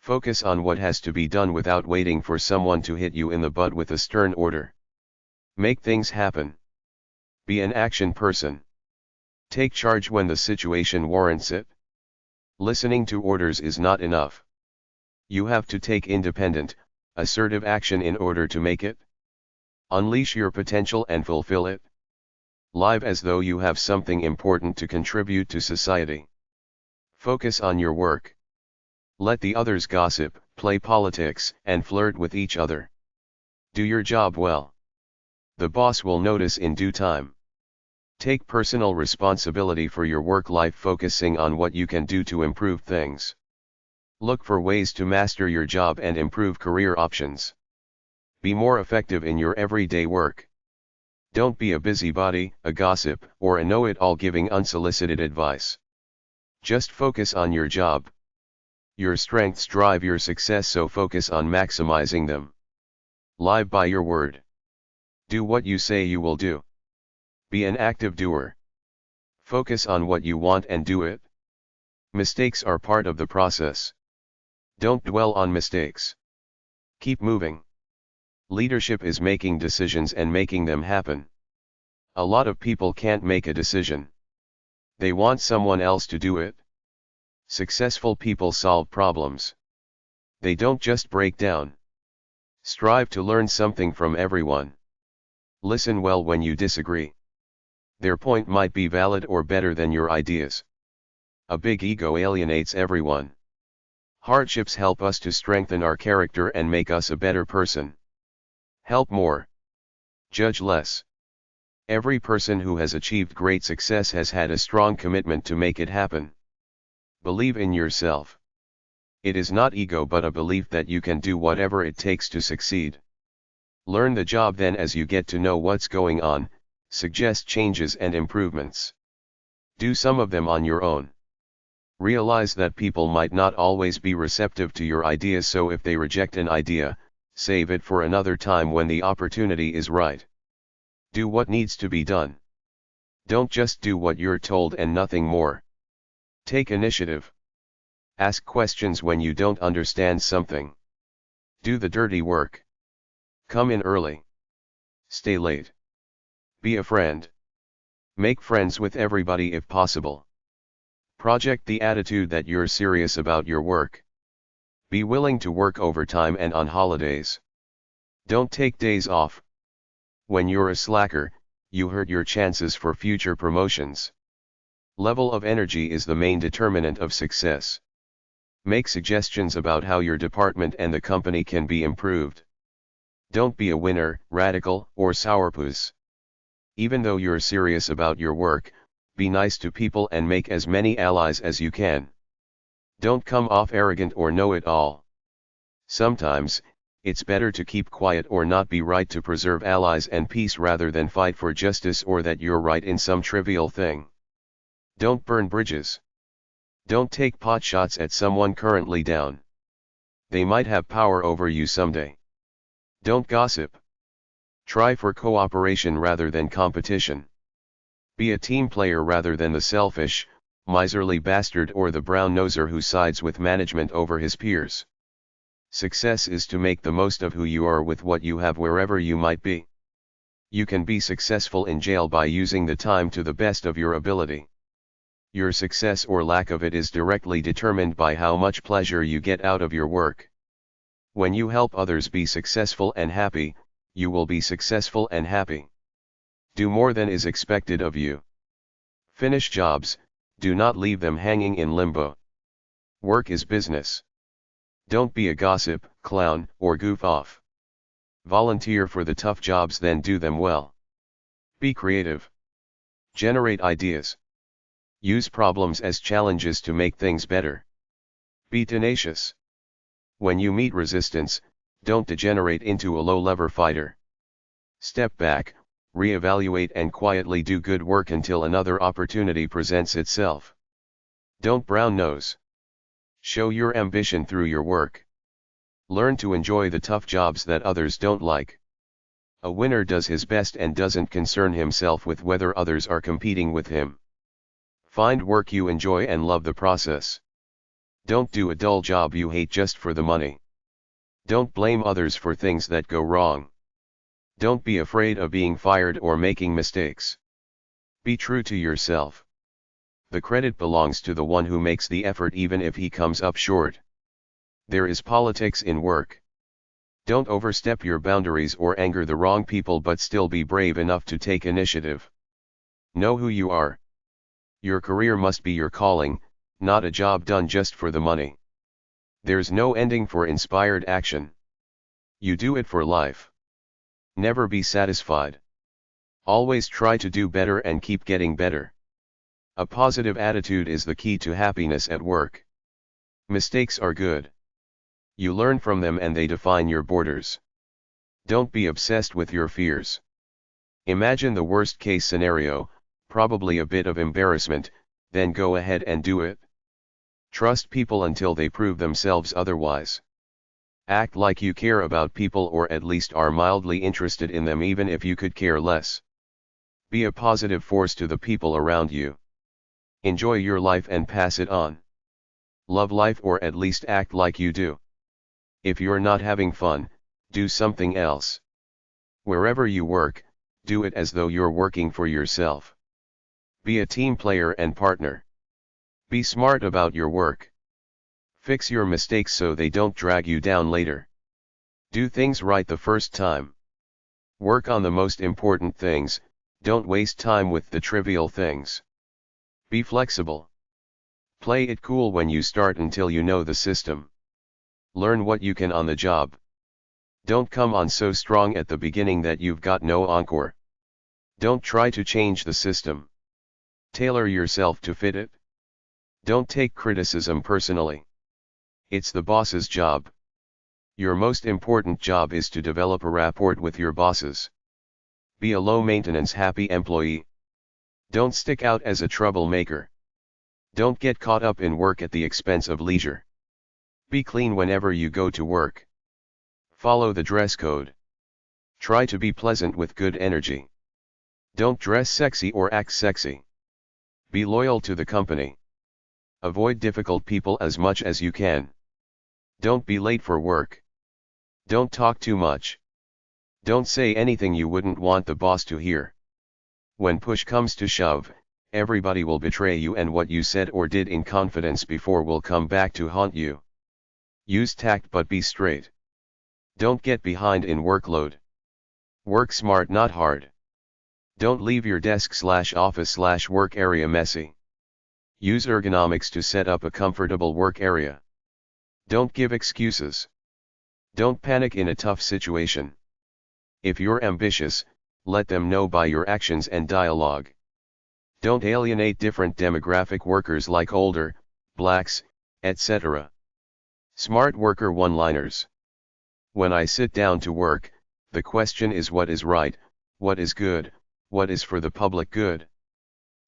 Focus on what has to be done without waiting for someone to hit you in the butt with a stern order. Make things happen. Be an action person. Take charge when the situation warrants it. Listening to orders is not enough. You have to take independent, assertive action in order to make it. Unleash your potential and fulfill it. Live as though you have something important to contribute to society. Focus on your work. Let the others gossip, play politics, and flirt with each other. Do your job well. The boss will notice in due time. Take personal responsibility for your work life, focusing on what you can do to improve things. Look for ways to master your job and improve career options. Be more effective in your everyday work. Don't be a busybody, a gossip, or a know-it-all giving unsolicited advice. Just focus on your job. Your strengths drive your success, so focus on maximizing them. Live by your word. Do what you say you will do. Be an active doer. Focus on what you want and do it. Mistakes are part of the process. Don't dwell on mistakes. Keep moving. Leadership is making decisions and making them happen. A lot of people can't make a decision. They want someone else to do it. Successful people solve problems. They don't just break down. Strive to learn something from everyone. Listen well when you disagree. Their point might be valid or better than your ideas. A big ego alienates everyone. Hardships help us to strengthen our character and make us a better person. Help more. Judge less. Every person who has achieved great success has had a strong commitment to make it happen. Believe in yourself. It is not ego but a belief that you can do whatever it takes to succeed. Learn the job, then as you get to know what's going on, suggest changes and improvements. Do some of them on your own. Realize that people might not always be receptive to your ideas, so if they reject an idea, save it for another time when the opportunity is right. Do what needs to be done. Don't just do what you're told and nothing more. Take initiative. Ask questions when you don't understand something. Do the dirty work. Come in early. Stay late. Be a friend. Make friends with everybody if possible. Project the attitude that you're serious about your work. Be willing to work overtime and on holidays. Don't take days off. When you're a slacker, you hurt your chances for future promotions. Level of energy is the main determinant of success. Make suggestions about how your department and the company can be improved. Don't be a winner, radical, or sourpuss. Even though you're serious about your work, be nice to people and make as many allies as you can. Don't come off arrogant or know-it-all. Sometimes, it's better to keep quiet or not be right to preserve allies and peace rather than fight for justice or that you're right in some trivial thing. Don't burn bridges. Don't take pot shots at someone currently down. They might have power over you someday. Don't gossip. Try for cooperation rather than competition. Be a team player rather than the selfish, miserly bastard or the brown-noser who sides with management over his peers. Success is to make the most of who you are with what you have wherever you might be. You can be successful in jail by using the time to the best of your ability. Your success or lack of it is directly determined by how much pleasure you get out of your work. When you help others be successful and happy, you will be successful and happy. Do more than is expected of you. Finish jobs, do not leave them hanging in limbo. Work is business. Don't be a gossip, clown, or goof off. Volunteer for the tough jobs, then do them well. Be creative. Generate ideas. Use problems as challenges to make things better. Be tenacious. When you meet resistance, don't degenerate into a low-level fighter. Step back, reevaluate and quietly do good work until another opportunity presents itself. Don't brown nose. Show your ambition through your work. Learn to enjoy the tough jobs that others don't like. A winner does his best and doesn't concern himself with whether others are competing with him. Find work you enjoy and love the process. Don't do a dull job you hate just for the money. Don't blame others for things that go wrong. Don't be afraid of being fired or making mistakes. Be true to yourself. The credit belongs to the one who makes the effort even if he comes up short. There is politics in work. Don't overstep your boundaries or anger the wrong people, but still be brave enough to take initiative. Know who you are. Your career must be your calling, not a job done just for the money. There's no ending for inspired action. You do it for life. Never be satisfied. Always try to do better and keep getting better. A positive attitude is the key to happiness at work. Mistakes are good. You learn from them and they define your borders. Don't be obsessed with your fears. Imagine the worst case scenario, probably a bit of embarrassment, then go ahead and do it. Trust people until they prove themselves otherwise. Act like you care about people or at least are mildly interested in them even if you could care less. Be a positive force to the people around you. Enjoy your life and pass it on. Love life or at least act like you do. If you're not having fun, do something else. Wherever you work, do it as though you're working for yourself. Be a team player and partner. Be smart about your work. Fix your mistakes so they don't drag you down later. Do things right the first time. Work on the most important things, don't waste time with the trivial things. Be flexible. Play it cool when you start until you know the system. Learn what you can on the job. Don't come on so strong at the beginning that you've got no encore. Don't try to change the system. Tailor yourself to fit it. Don't take criticism personally. It's the boss's job. Your most important job is to develop a rapport with your bosses. Be a low-maintenance happy employee. Don't stick out as a troublemaker. Don't get caught up in work at the expense of leisure. Be clean whenever you go to work. Follow the dress code. Try to be pleasant with good energy. Don't dress sexy or act sexy. Be loyal to the company. Avoid difficult people as much as you can. Don't be late for work. Don't talk too much. Don't say anything you wouldn't want the boss to hear. When push comes to shove, everybody will betray you, and what you said or did in confidence before will come back to haunt you. Use tact but be straight. Don't get behind in workload. Work smart, not hard. Don't leave your desk/office/work area messy. Use ergonomics to set up a comfortable work area. Don't give excuses. Don't panic in a tough situation. If you're ambitious, let them know by your actions and dialogue. Don't alienate different demographic workers like older, blacks, etc. Smart worker one-liners. When I sit down to work, the question is what is right, what is good, what is for the public good.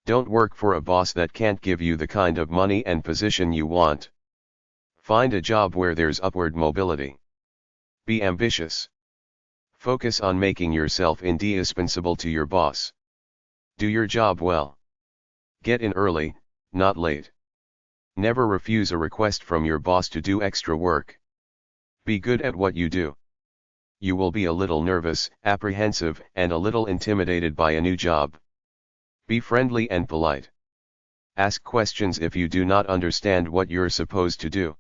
Don't work for a boss that can't give you the kind of money and position you want. Find a job where there's upward mobility. Be ambitious. Focus on making yourself indispensable to your boss. Do your job well. Get in early, not late. Never refuse a request from your boss to do extra work. Be good at what you do. You will be a little nervous, apprehensive, and a little intimidated by a new job. Be friendly and polite. Ask questions if you do not understand what you're supposed to do.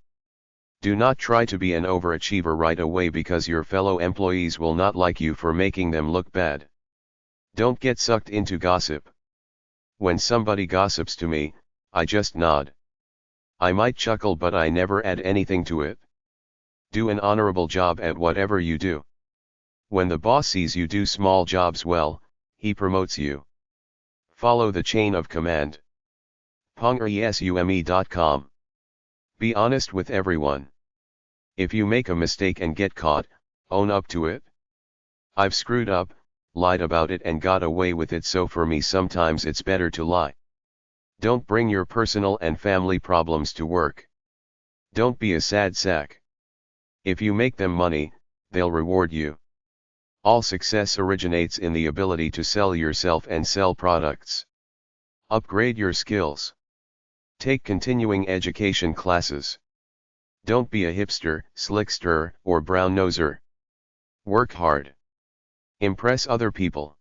Do not try to be an overachiever right away because your fellow employees will not like you for making them look bad. Don't get sucked into gossip. When somebody gossips to me, I just nod. I might chuckle but I never add anything to it. Do an honorable job at whatever you do. When the boss sees you do small jobs well, he promotes you. Follow the chain of command. pongresume.com. Be honest with everyone. If you make a mistake and get caught, own up to it. I've screwed up, lied about it and got away with it, so for me sometimes it's better to lie. Don't bring your personal and family problems to work. Don't be a sad sack. If you make them money, they'll reward you. All success originates in the ability to sell yourself and sell products. Upgrade your skills. Take continuing education classes. Don't be a hipster, slickster, or brown-noser. Work hard. Impress other people.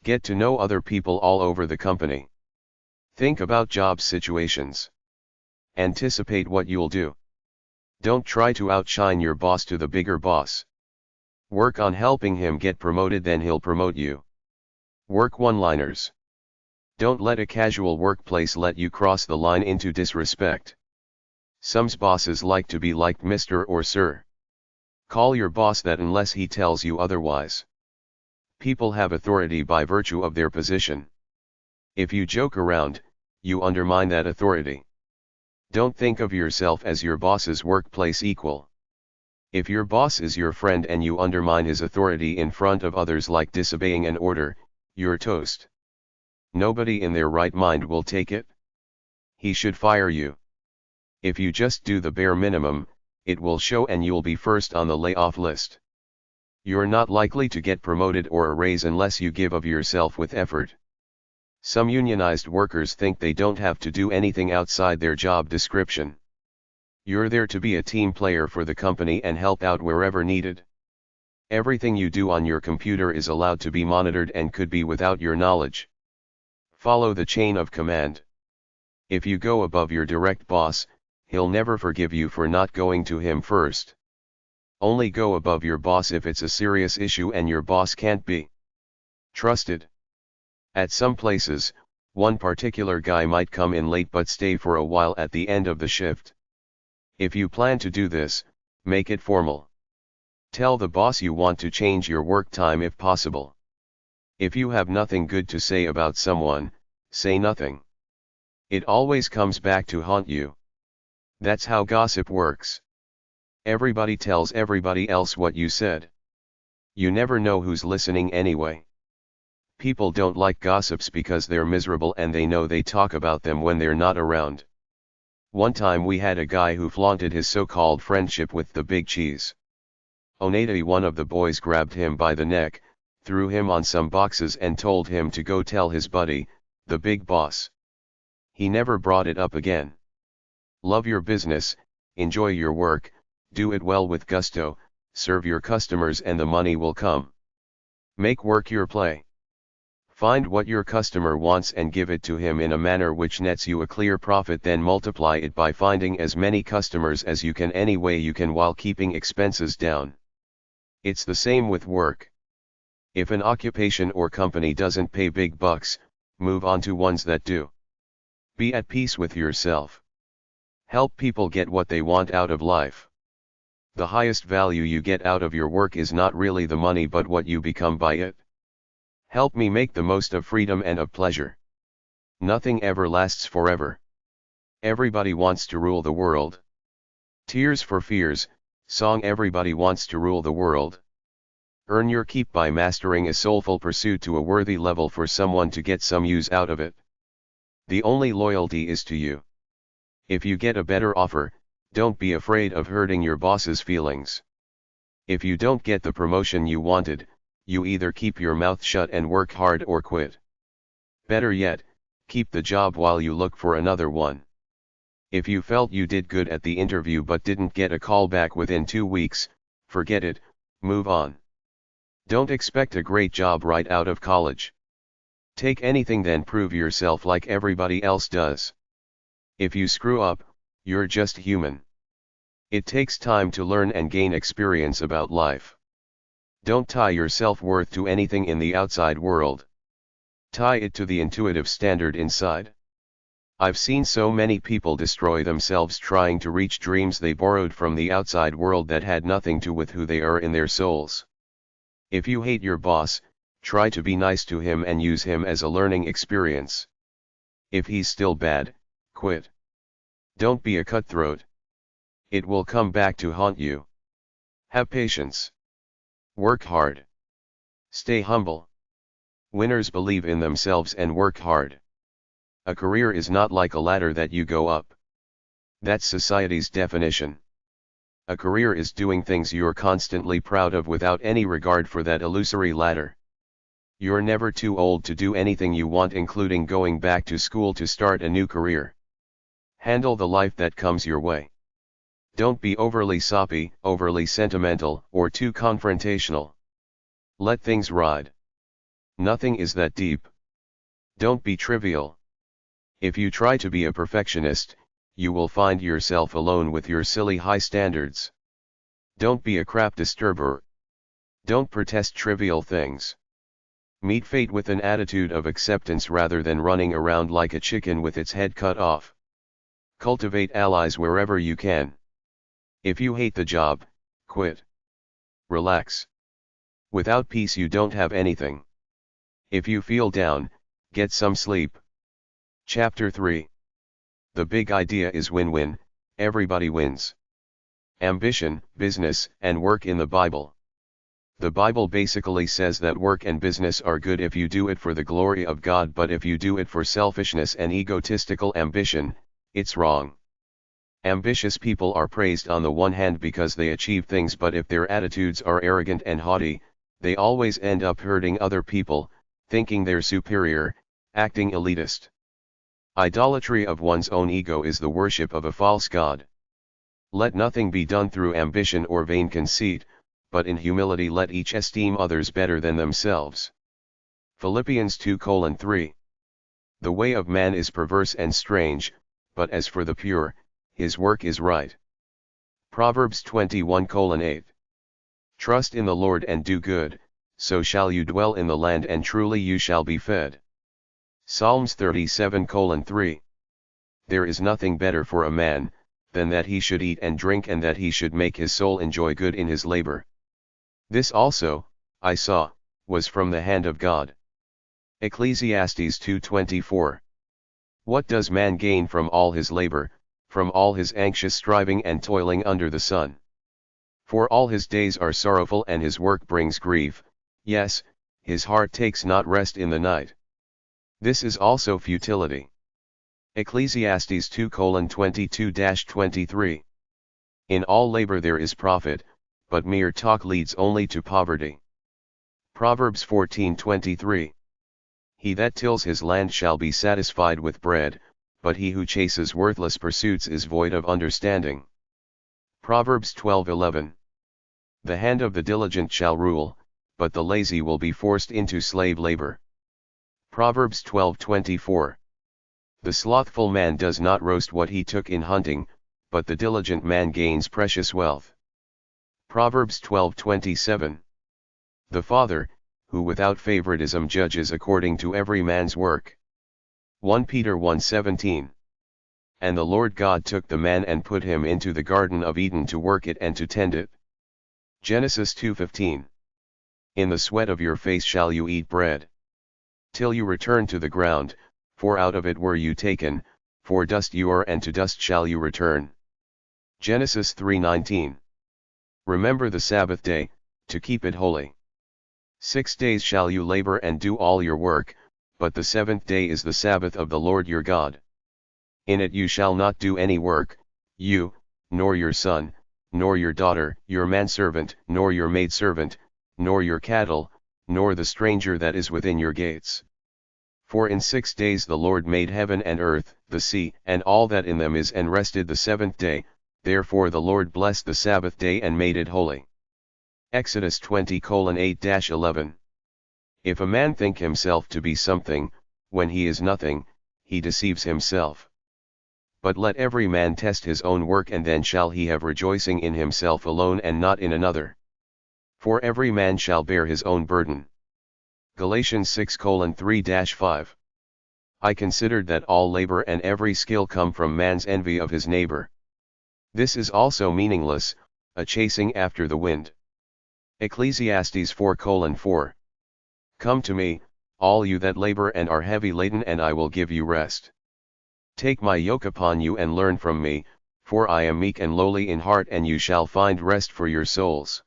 Get to know other people all over the company. Think about job situations. Anticipate what you'll do. Don't try to outshine your boss to the bigger boss. Work on helping him get promoted, then he'll promote you. Work one-liners. Don't let a casual workplace let you cross the line into disrespect. Some bosses like to be liked Mr. or Sir. Call your boss that unless he tells you otherwise. People have authority by virtue of their position. If you joke around, you undermine that authority. Don't think of yourself as your boss's workplace equal. If your boss is your friend and you undermine his authority in front of others like disobeying an order, you're toast. Nobody in their right mind will take it. He should fire you. If you just do the bare minimum, it will show and you'll be first on the layoff list. You're not likely to get promoted or a raise unless you give of yourself with effort. Some unionized workers think they don't have to do anything outside their job description. You're there to be a team player for the company and help out wherever needed. Everything you do on your computer is allowed to be monitored and could be without your knowledge. Follow the chain of command. If you go above your direct boss, he'll never forgive you for not going to him first. Only go above your boss if it's a serious issue and your boss can't be trusted. At some places, one particular guy might come in late but stay for a while at the end of the shift. If you plan to do this, make it formal. Tell the boss you want to change your work time if possible. If you have nothing good to say about someone, say nothing. It always comes back to haunt you. That's how gossip works. Everybody tells everybody else what you said. You never know who's listening anyway. People don't like gossips because they're miserable and they know they talk about them when they're not around. One time we had a guy who flaunted his so-called friendship with the big cheese. Onate, one of the boys, grabbed him by the neck, threw him on some boxes and told him to go tell his buddy, the big boss. He never brought it up again. Love your business, enjoy your work, do it well with gusto, serve your customers and the money will come. Make work your play. Find what your customer wants and give it to him in a manner which nets you a clear profit, then multiply it by finding as many customers as you can any way you can while keeping expenses down. It's the same with work. If an occupation or company doesn't pay big bucks, move on to ones that do. Be at peace with yourself. Help people get what they want out of life. The highest value you get out of your work is not really the money but what you become by it. Help me make the most of freedom and of pleasure. Nothing ever lasts forever. Everybody wants to rule the world. Tears for Fears, song. Everybody wants to rule the world. Earn your keep by mastering a soulful pursuit to a worthy level for someone to get some use out of it. The only loyalty is to you. If you get a better offer, don't be afraid of hurting your boss's feelings. If you don't get the promotion you wanted, you either keep your mouth shut and work hard or quit. Better yet, keep the job while you look for another one. If you felt you did good at the interview but didn't get a call back within 2 weeks, forget it, move on. Don't expect a great job right out of college. Take anything, then prove yourself like everybody else does. If you screw up, you're just human. It takes time to learn and gain experience about life. Don't tie your self-worth to anything in the outside world. Tie it to the intuitive standard inside. I've seen so many people destroy themselves trying to reach dreams they borrowed from the outside world that had nothing to do with who they are in their souls. If you hate your boss, try to be nice to him and use him as a learning experience. If he's still bad, quit. Don't be a cutthroat. It will come back to haunt you. Have patience. Work hard. Stay humble. Winners believe in themselves and work hard. A career is not like a ladder that you go up. That's society's definition. A career is doing things you're constantly proud of without any regard for that illusory ladder. You're never too old to do anything you want, including going back to school to start a new career. Handle the life that comes your way. Don't be overly soppy, overly sentimental, or too confrontational. Let things ride. Nothing is that deep. Don't be trivial. If you try to be a perfectionist, you will find yourself alone with your silly high standards. Don't be a crap disturber. Don't protest trivial things. Meet fate with an attitude of acceptance rather than running around like a chicken with its head cut off. Cultivate allies wherever you can. If you hate the job, quit. Relax. Without peace you don't have anything. If you feel down, get some sleep. Chapter 3. The big idea is win-win, everybody wins. Ambition, business, and work in the Bible. The Bible basically says that work and business are good if you do it for the glory of God, but if you do it for selfishness and egotistical ambition, it's wrong. Ambitious people are praised on the one hand because they achieve things, but if their attitudes are arrogant and haughty, they always end up hurting other people, thinking they're superior, acting elitist. Idolatry of one's own ego is the worship of a false god. Let nothing be done through ambition or vain conceit, but in humility let each esteem others better than themselves. Philippians 2:3. The way of man is perverse and strange, but as for the pure, his work is right. Proverbs 21:8. Trust in the Lord and do good, so shall you dwell in the land and truly you shall be fed. Psalms 37:3. There is nothing better for a man, than that he should eat and drink and that he should make his soul enjoy good in his labor. This also, I saw, was from the hand of God. Ecclesiastes 2:24. What does man gain from all his labor, from all his anxious striving and toiling under the sun. For all his days are sorrowful and his work brings grief, yes, his heart takes not rest in the night. This is also futility. Ecclesiastes 2:22-23. In all labor there is profit, but mere talk leads only to poverty. Proverbs 14:23. He that tills his land shall be satisfied with bread, but he who chases worthless pursuits is void of understanding. Proverbs 12:11. The hand of the diligent shall rule, but the lazy will be forced into slave labor. Proverbs 12:24. The slothful man does not roast what he took in hunting, but the diligent man gains precious wealth. Proverbs 12:27. The Father, who without favoritism judges according to every man's work. 1 Peter 1:17. And the Lord God took the man and put him into the Garden of Eden to work it and to tend it. Genesis 2:15. In the sweat of your face shall you eat bread, till you return to the ground, for out of it were you taken, for dust you are and to dust shall you return. Genesis 3:19. Remember the Sabbath day, to keep it holy. 6 days shall you labor and do all your work, but the seventh day is the Sabbath of the Lord your God. In it you shall not do any work, you, nor your son, nor your daughter, your manservant, nor your maidservant, nor your cattle, nor the stranger that is within your gates. For in 6 days the Lord made heaven and earth, the sea, and all that in them is, and rested the seventh day, therefore the Lord blessed the Sabbath day and made it holy. Exodus 20:8-11. If a man think himself to be something, when he is nothing, he deceives himself. But let every man test his own work, and then shall he have rejoicing in himself alone and not in another. For every man shall bear his own burden. Galatians 6:3-5. I considered that all labor and every skill come from man's envy of his neighbor. This is also meaningless, a chasing after the wind. Ecclesiastes 4:4. Come to me, all you that labor and are heavy laden, and I will give you rest. Take my yoke upon you and learn from me, for I am meek and lowly in heart, and you shall find rest for your souls.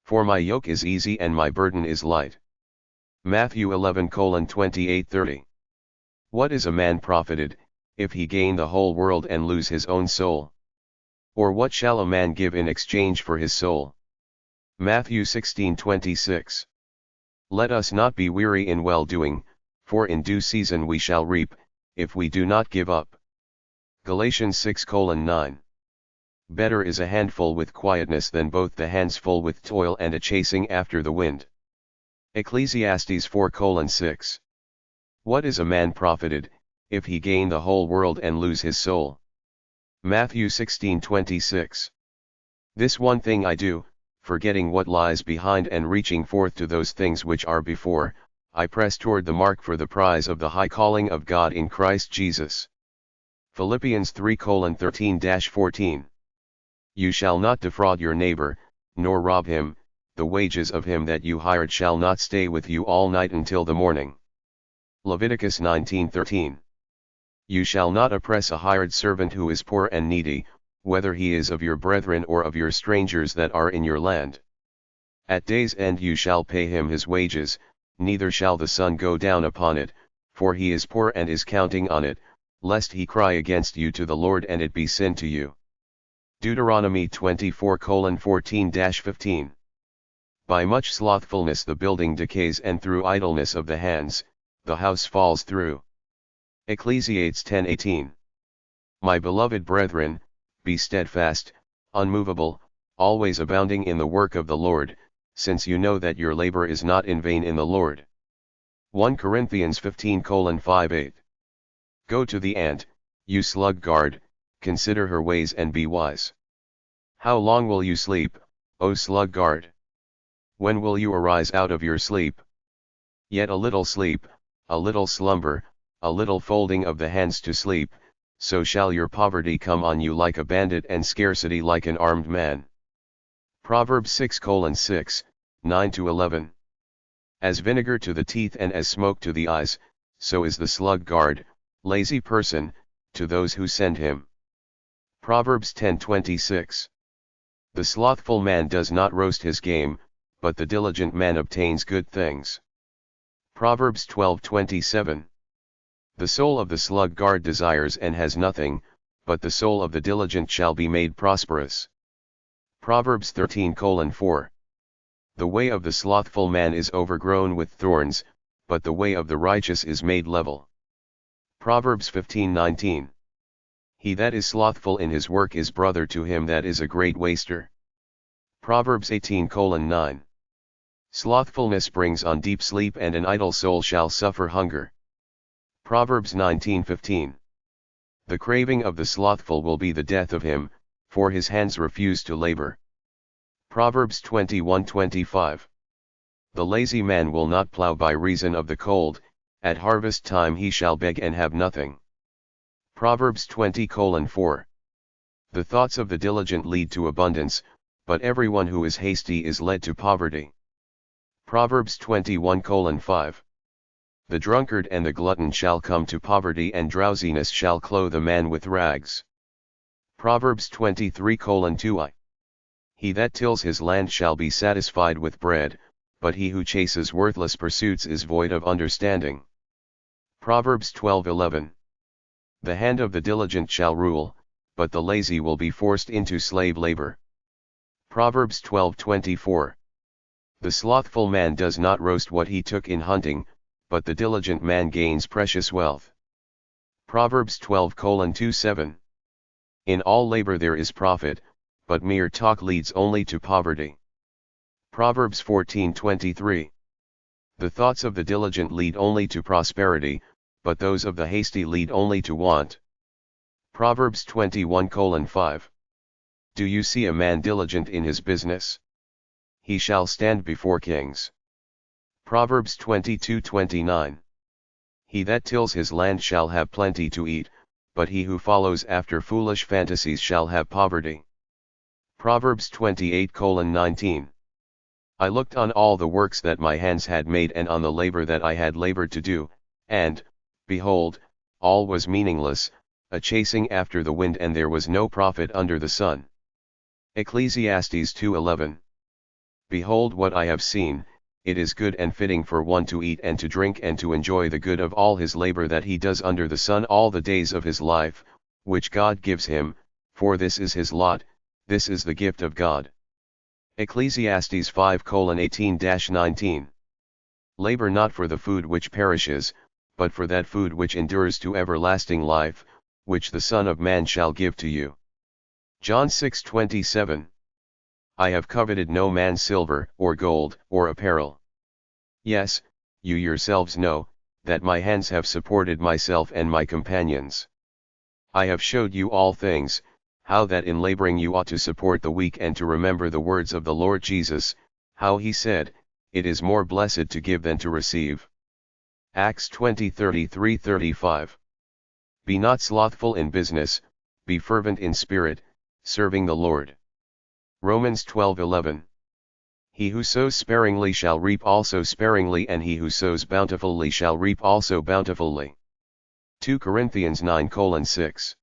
For my yoke is easy and my burden is light. Matthew 11:28-30. What is a man profited, if he gain the whole world and lose his own soul? Or what shall a man give in exchange for his soul? Matthew 16:26. Let us not be weary in well-doing, for in due season we shall reap, if we do not give up. Galatians 6:9. Better is a handful with quietness than both the hands full with toil and a chasing after the wind. Ecclesiastes 4:6. What is a man profited, if he gain the whole world and lose his soul? Matthew 16:26. This one thing I do, forgetting what lies behind and reaching forth to those things which are before, I press toward the mark for the prize of the high calling of God in Christ Jesus. Philippians 3:13-14. You shall not defraud your neighbor, nor rob him. The wages of him that you hired shall not stay with you all night until the morning. Leviticus 19:13. You shall not oppress a hired servant who is poor and needy, whether he is of your brethren or of your strangers that are in your land. At day's end you shall pay him his wages, neither shall the sun go down upon it, for he is poor and is counting on it, lest he cry against you to the Lord and it be sin to you. Deuteronomy 24:14-15. By much slothfulness the building decays, and through idleness of the hands, the house falls through. Ecclesiastes 10:18. My beloved brethren, be steadfast, unmovable, always abounding in the work of the Lord, since you know that your labor is not in vain in the Lord. 1 Corinthians 15:5-8. Go to the ant, you sluggard, consider her ways and be wise. How long will you sleep, O sluggard? When will you arise out of your sleep? Yet a little sleep, a little slumber, a little folding of the hands to sleep, so shall your poverty come on you like a bandit and scarcity like an armed man. Proverbs 6:6, 9-11. As vinegar to the teeth and as smoke to the eyes, so is the sluggard, lazy person, to those who send him. Proverbs 10:26. The slothful man does not roast his game, but the diligent man obtains good things. Proverbs 12:27. The soul of the sluggard desires and has nothing, but the soul of the diligent shall be made prosperous. Proverbs 13:4. The way of the slothful man is overgrown with thorns, but the way of the righteous is made level. Proverbs 15:19. He that is slothful in his work is brother to him that is a great waster. Proverbs 18:9. Slothfulness brings on deep sleep and an idle soul shall suffer hunger. Proverbs 19:15. The craving of the slothful will be the death of him, for his hands refuse to labor. Proverbs 21:25. The lazy man will not plow by reason of the cold, at harvest time he shall beg and have nothing. Proverbs 20:4. The thoughts of the diligent lead to abundance, but everyone who is hasty is led to poverty. Proverbs 21:5. The drunkard and the glutton shall come to poverty and drowsiness shall clothe a man with rags. Proverbs 23:2. He that tills his land shall be satisfied with bread, but he who chases worthless pursuits is void of understanding. Proverbs 12:11. The hand of the diligent shall rule, but the lazy will be forced into slave labor. Proverbs 12:24. The slothful man does not roast what he took in hunting, but the diligent man gains precious wealth. Proverbs 12:27. In all labor there is profit, but mere talk leads only to poverty. Proverbs 14:23. The thoughts of the diligent lead only to prosperity, but those of the hasty lead only to want. Proverbs 21:5. Do you see a man diligent in his business? He shall stand before kings. Proverbs 22:29. He that tills his land shall have plenty to eat, but he who follows after foolish fantasies shall have poverty. Proverbs 28:19. I looked on all the works that my hands had made and on the labor that I had labored to do, and, behold, all was meaningless, a chasing after the wind and there was no profit under the sun. Ecclesiastes 2:11. Behold what I have seen, it is good and fitting for one to eat and to drink and to enjoy the good of all his labor that he does under the sun all the days of his life, which God gives him, for this is his lot, this is the gift of God. Ecclesiastes 5:18-19. Labor not for the food which perishes, but for that food which endures to everlasting life, which the Son of Man shall give to you. John 6:27. I have coveted no man's silver, or gold, or apparel. Yes, you yourselves know, that my hands have supported myself and my companions. I have showed you all things, how that in laboring you ought to support the weak and to remember the words of the Lord Jesus, how he said, it is more blessed to give than to receive. Acts 20:33-35. Be not slothful in business, be fervent in spirit, serving the Lord. Romans 12:11. He who sows sparingly shall reap also sparingly, and he who sows bountifully shall reap also bountifully. 2 Corinthians 9:6.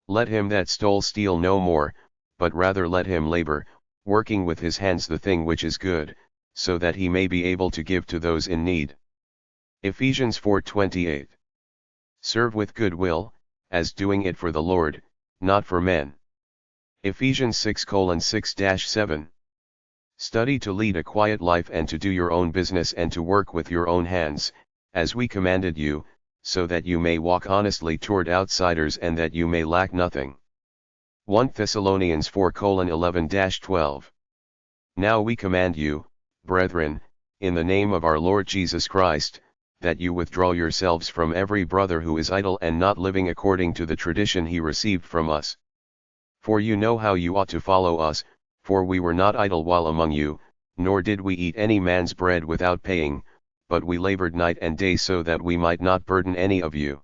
Let him that stole steal no more, but rather let him labor, working with his hands the thing which is good, so that he may be able to give to those in need. Ephesians 4:28. Serve with good will, as doing it for the Lord, not for men. Ephesians 6:6-7. Study to lead a quiet life and to do your own business and to work with your own hands, as we commanded you, so that you may walk honestly toward outsiders and that you may lack nothing. 1 Thessalonians 4:11-12. Now we command you, brethren, in the name of our Lord Jesus Christ, that you withdraw yourselves from every brother who is idle and not living according to the tradition he received from us. For you know how you ought to follow us, for we were not idle while among you, nor did we eat any man's bread without paying, but we labored night and day so that we might not burden any of you.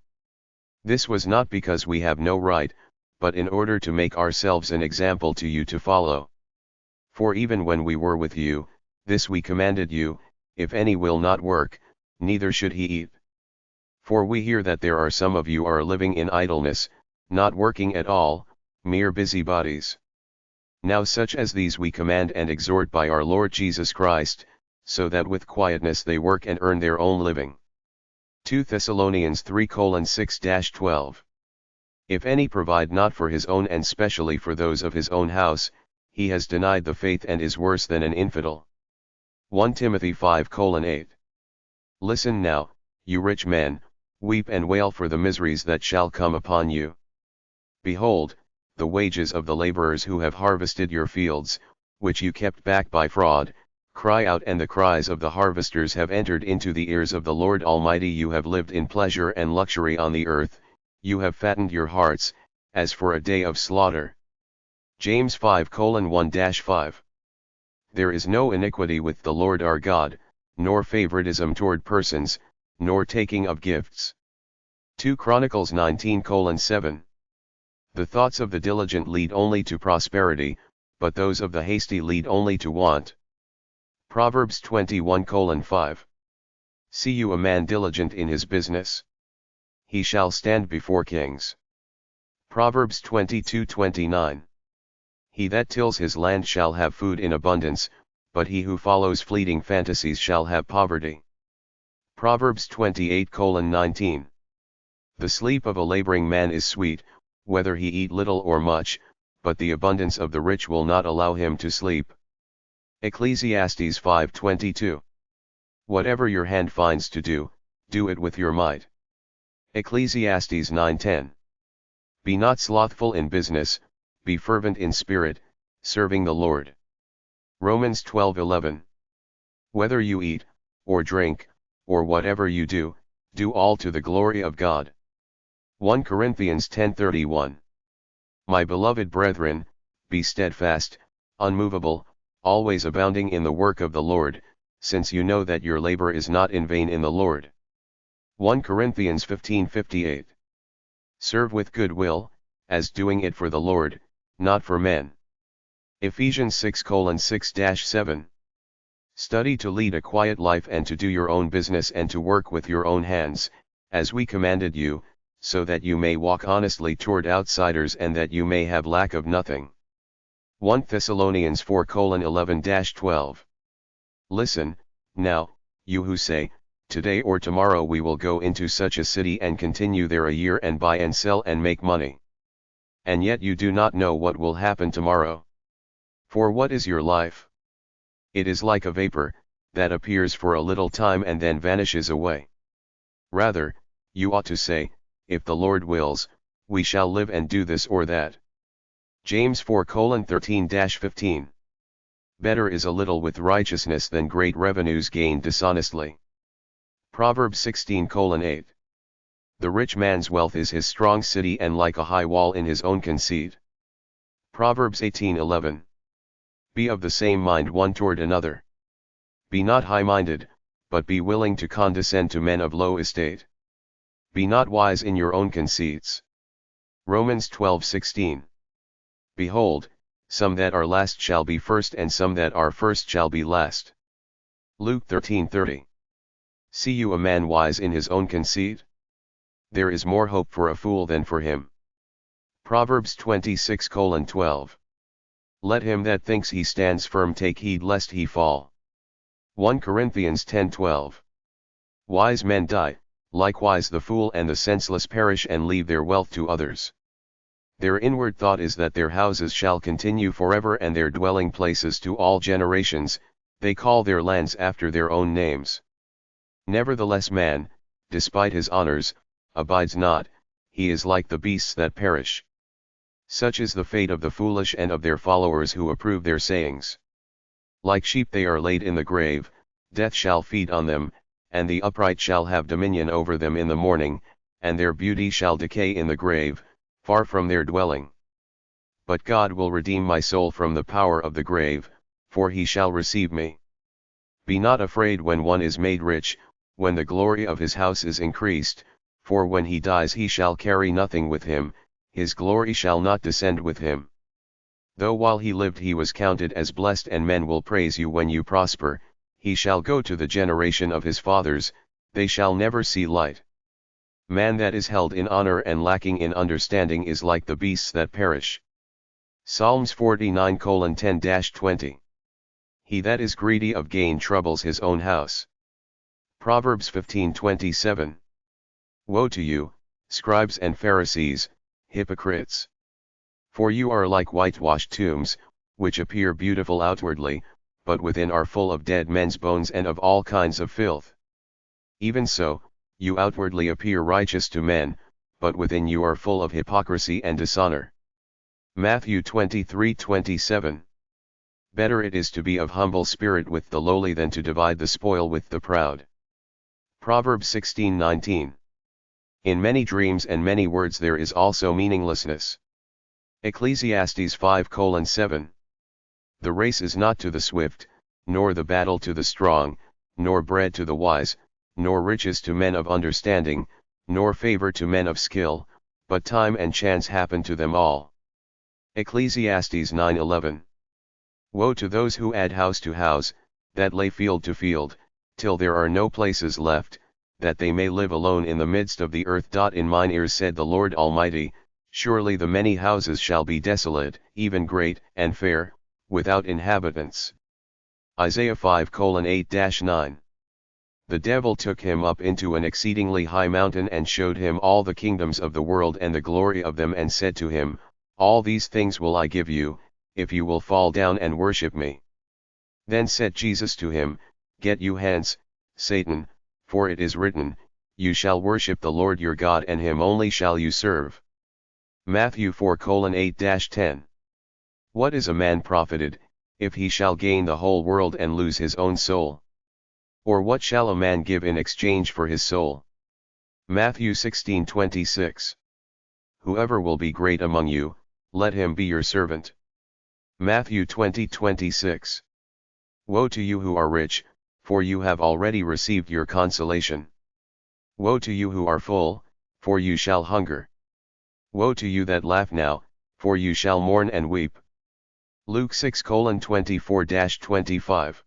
This was not because we have no right, but in order to make ourselves an example to you to follow. For even when we were with you, this we commanded you, if any will not work, neither should he eat. For we hear that there are some of you are living in idleness, not working at all, mere busybodies. Now such as these we command and exhort by our Lord Jesus Christ, so that with quietness they work and earn their own living. 2 Thessalonians 3:6-12. If any provide not for his own and specially for those of his own house, he has denied the faith and is worse than an infidel. 1 Timothy 5:8. Listen now, you rich men, weep and wail for the miseries that shall come upon you. Behold, the wages of the laborers who have harvested your fields, which you kept back by fraud, cry out, and the cries of the harvesters have entered into the ears of the Lord Almighty. You have lived in pleasure and luxury on the earth, you have fattened your hearts, as for a day of slaughter. James 5:1-5. There is no iniquity with the Lord our God, nor favoritism toward persons, nor taking of gifts. 2 Chronicles 19:7. The thoughts of the diligent lead only to prosperity, but those of the hasty lead only to want. Proverbs 21:5. See you a man diligent in his business? He shall stand before kings. Proverbs 22:29. He that tills his land shall have food in abundance, but he who follows fleeting fantasies shall have poverty. Proverbs 28:19. The sleep of a laboring man is sweet, whether he eat little or much, but the abundance of the rich will not allow him to sleep. Ecclesiastes 5:22. Whatever your hand finds to do, do it with your might. Ecclesiastes 9:10. Be not slothful in business, be fervent in spirit, serving the Lord. Romans 12:11. Whether you eat, or drink, or whatever you do, do all to the glory of God. 1 Corinthians 10:31. My beloved brethren, be steadfast, unmovable, always abounding in the work of the Lord, since you know that your labor is not in vain in the Lord. 1 Corinthians 15:58. Serve with good will, as doing it for the Lord, not for men. Ephesians 6:6-7. Study to lead a quiet life and to do your own business and to work with your own hands, as we commanded you, so that you may walk honestly toward outsiders and that you may have lack of nothing. 1 Thessalonians 4:11-12. Listen, now, you who say, today or tomorrow we will go into such a city and continue there a year and buy and sell and make money. And yet you do not know what will happen tomorrow. For what is your life? It is like a vapor, that appears for a little time and then vanishes away. Rather, you ought to say, if the Lord wills, we shall live and do this or that. James 4:13-15. Better is a little with righteousness than great revenues gained dishonestly. Proverbs 16:8. The rich man's wealth is his strong city and like a high wall in his own conceit. Proverbs 18:11. Be of the same mind one toward another. Be not high-minded, but be willing to condescend to men of low estate. Be not wise in your own conceits. Romans 12:16. Behold, some that are last shall be first and some that are first shall be last. Luke 13:30. See you a man wise in his own conceit? There is more hope for a fool than for him. Proverbs 26:12. Let him that thinks he stands firm take heed lest he fall. 1 Corinthians 10:12. Wise men die, likewise the fool and the senseless perish and leave their wealth to others. Their inward thought is that their houses shall continue forever and their dwelling places to all generations, they call their lands after their own names. Nevertheless man, despite his honors, abides not, he is like the beasts that perish. Such is the fate of the foolish and of their followers who approve their sayings. Like sheep they are laid in the grave, death shall feed on them, and the upright shall have dominion over them in the morning, and their beauty shall decay in the grave, far from their dwelling. But God will redeem my soul from the power of the grave, for he shall receive me. Be not afraid when one is made rich, when the glory of his house is increased, for when he dies he shall carry nothing with him, his glory shall not descend with him. Though while he lived he was counted as blessed and men will praise you when you prosper, he shall go to the generation of his fathers, they shall never see light. Man that is held in honor and lacking in understanding is like the beasts that perish. Psalms 49:10-20. He that is greedy of gain troubles his own house. Proverbs 15:27. Woe to you, scribes and Pharisees, hypocrites! For you are like whitewashed tombs, which appear beautiful outwardly, but within are full of dead men's bones and of all kinds of filth. Even so, you outwardly appear righteous to men, but within you are full of hypocrisy and dishonor. Matthew 23:27. Better it is to be of humble spirit with the lowly than to divide the spoil with the proud. Proverbs 16:19. In many dreams and many words there is also meaninglessness. Ecclesiastes 5:7. The race is not to the swift, nor the battle to the strong, nor bread to the wise, nor riches to men of understanding, nor favor to men of skill, but time and chance happen to them all. Ecclesiastes 9:11. Woe to those who add house to house, that lay field to field, till there are no places left, that they may live alone in the midst of the earth. In mine ears said the Lord Almighty, surely the many houses shall be desolate, even great and fair, without inhabitants. Isaiah 5:8-9. The devil took him up into an exceedingly high mountain and showed him all the kingdoms of the world and the glory of them, and said to him, All these things will I give you, if you will fall down and worship me. Then said Jesus to him, Get you hence, Satan, for it is written, You shall worship the Lord your God, and him only shall you serve. Matthew 4:8-10. What is a man profited, if he shall gain the whole world and lose his own soul? Or what shall a man give in exchange for his soul? Matthew 16:26. Whoever will be great among you, let him be your servant. Matthew 20:26. Woe to you who are rich, for you have already received your consolation. Woe to you who are full, for you shall hunger. Woe to you that laugh now, for you shall mourn and weep. Luke 6:24-25.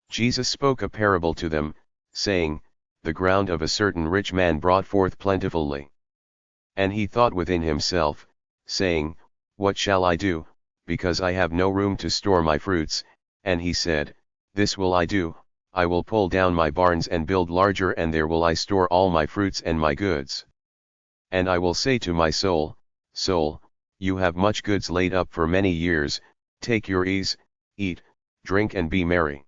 Jesus spoke a parable to them, saying, The ground of a certain rich man brought forth plentifully. And he thought within himself, saying, What shall I do, because I have no room to store my fruits? And he said, This will I do, I will pull down my barns and build larger, and there will I store all my fruits and my goods. And I will say to my soul, Soul, you have much goods laid up for many years, take your ease, eat, drink and be merry.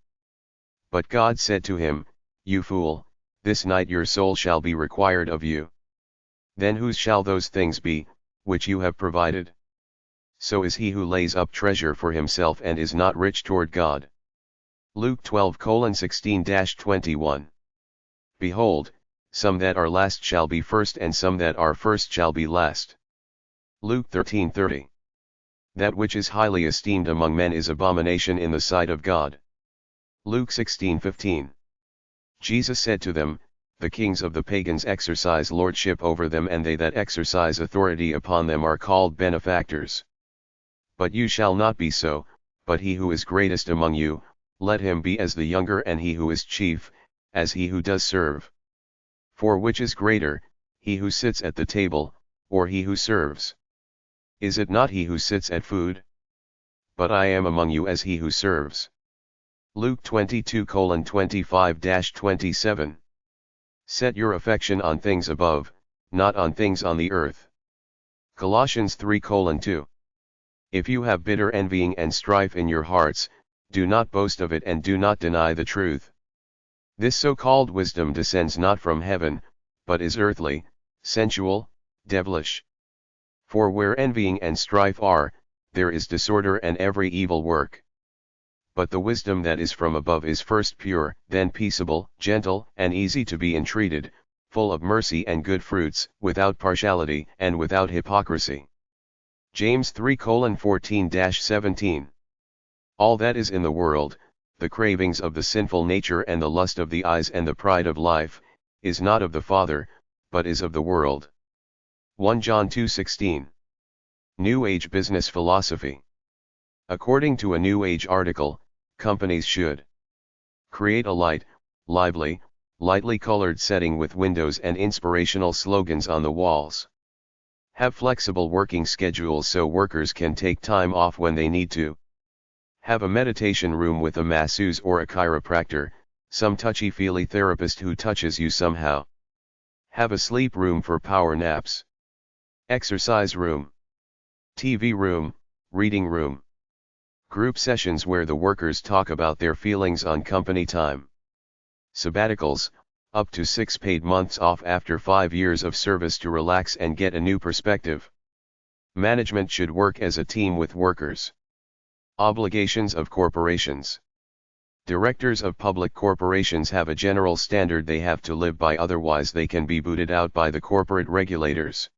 But God said to him, You fool, this night your soul shall be required of you. Then whose shall those things be, which you have provided? So is he who lays up treasure for himself and is not rich toward God. Luke 12:16-21. Behold, some that are last shall be first, and some that are first shall be last. Luke 13:30. That which is highly esteemed among men is abomination in the sight of God. Luke 16:15. Jesus said to them, The kings of the pagans exercise lordship over them, and they that exercise authority upon them are called benefactors. But you shall not be so, but he who is greatest among you, let him be as the younger, and he who is chief, as he who does serve. For which is greater, he who sits at the table, or he who serves? Is it not he who sits at food? But I am among you as he who serves. Luke 22:25-27. Set your affection on things above, not on things on the earth. Colossians 3:2. If you have bitter envying and strife in your hearts, do not boast of it and do not deny the truth. This so-called wisdom descends not from heaven, but is earthly, sensual, devilish. For where envying and strife are, there is disorder and every evil work. But the wisdom that is from above is first pure, then peaceable, gentle, and easy to be entreated, full of mercy and good fruits, without partiality and without hypocrisy. James 3:14-17. All that is in the world, the cravings of the sinful nature and the lust of the eyes and the pride of life, is not of the Father, but is of the world. 1 John 2:16. New Age Business Philosophy. According to a New Age article, companies should create a light, lively, lightly colored setting with windows and inspirational slogans on the walls. Have flexible working schedules so workers can take time off when they need to. Have a meditation room with a masseuse or a chiropractor, some touchy-feely therapist who touches you somehow. Have a sleep room for power naps. Exercise room. TV room, reading room. Group sessions where the workers talk about their feelings on company time. Sabbaticals, up to 6 paid months off after 5 years of service to relax and get a new perspective. Management should work as a team with workers. Obligations of corporations. Directors of public corporations have a general standard they have to live by, otherwise they can be booted out by the corporate regulators.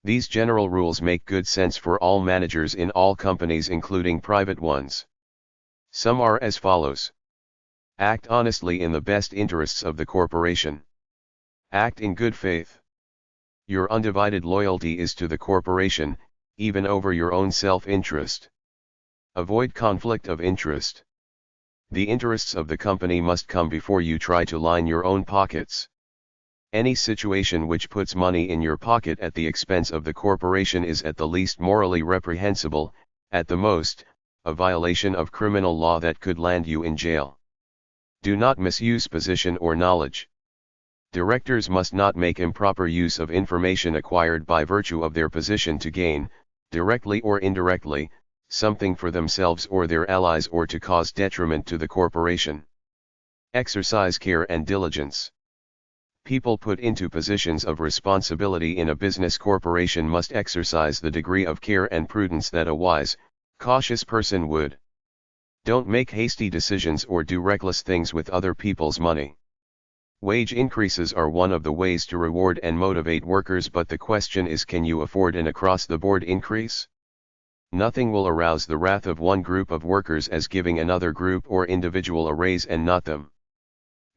These general rules make good sense for all managers in all companies, including private ones. Some are as follows. Act honestly in the best interests of the corporation. Act in good faith. Your undivided loyalty is to the corporation, even over your own self-interest. Avoid conflict of interest. The interests of the company must come before you try to line your own pockets. Any situation which puts money in your pocket at the expense of the corporation is at the least morally reprehensible, at the most, a violation of criminal law that could land you in jail. Do not misuse position or knowledge. Directors must not make improper use of information acquired by virtue of their position to gain, directly or indirectly, something for themselves or their allies or to cause detriment to the corporation. Exercise care and diligence. People put into positions of responsibility in a business corporation must exercise the degree of care and prudence that a wise, cautious person would. Don't make hasty decisions or do reckless things with other people's money. Wage increases are one of the ways to reward and motivate workers, but the question is, can you afford an across-the-board increase? Nothing will arouse the wrath of one group of workers as giving another group or individual a raise and not them.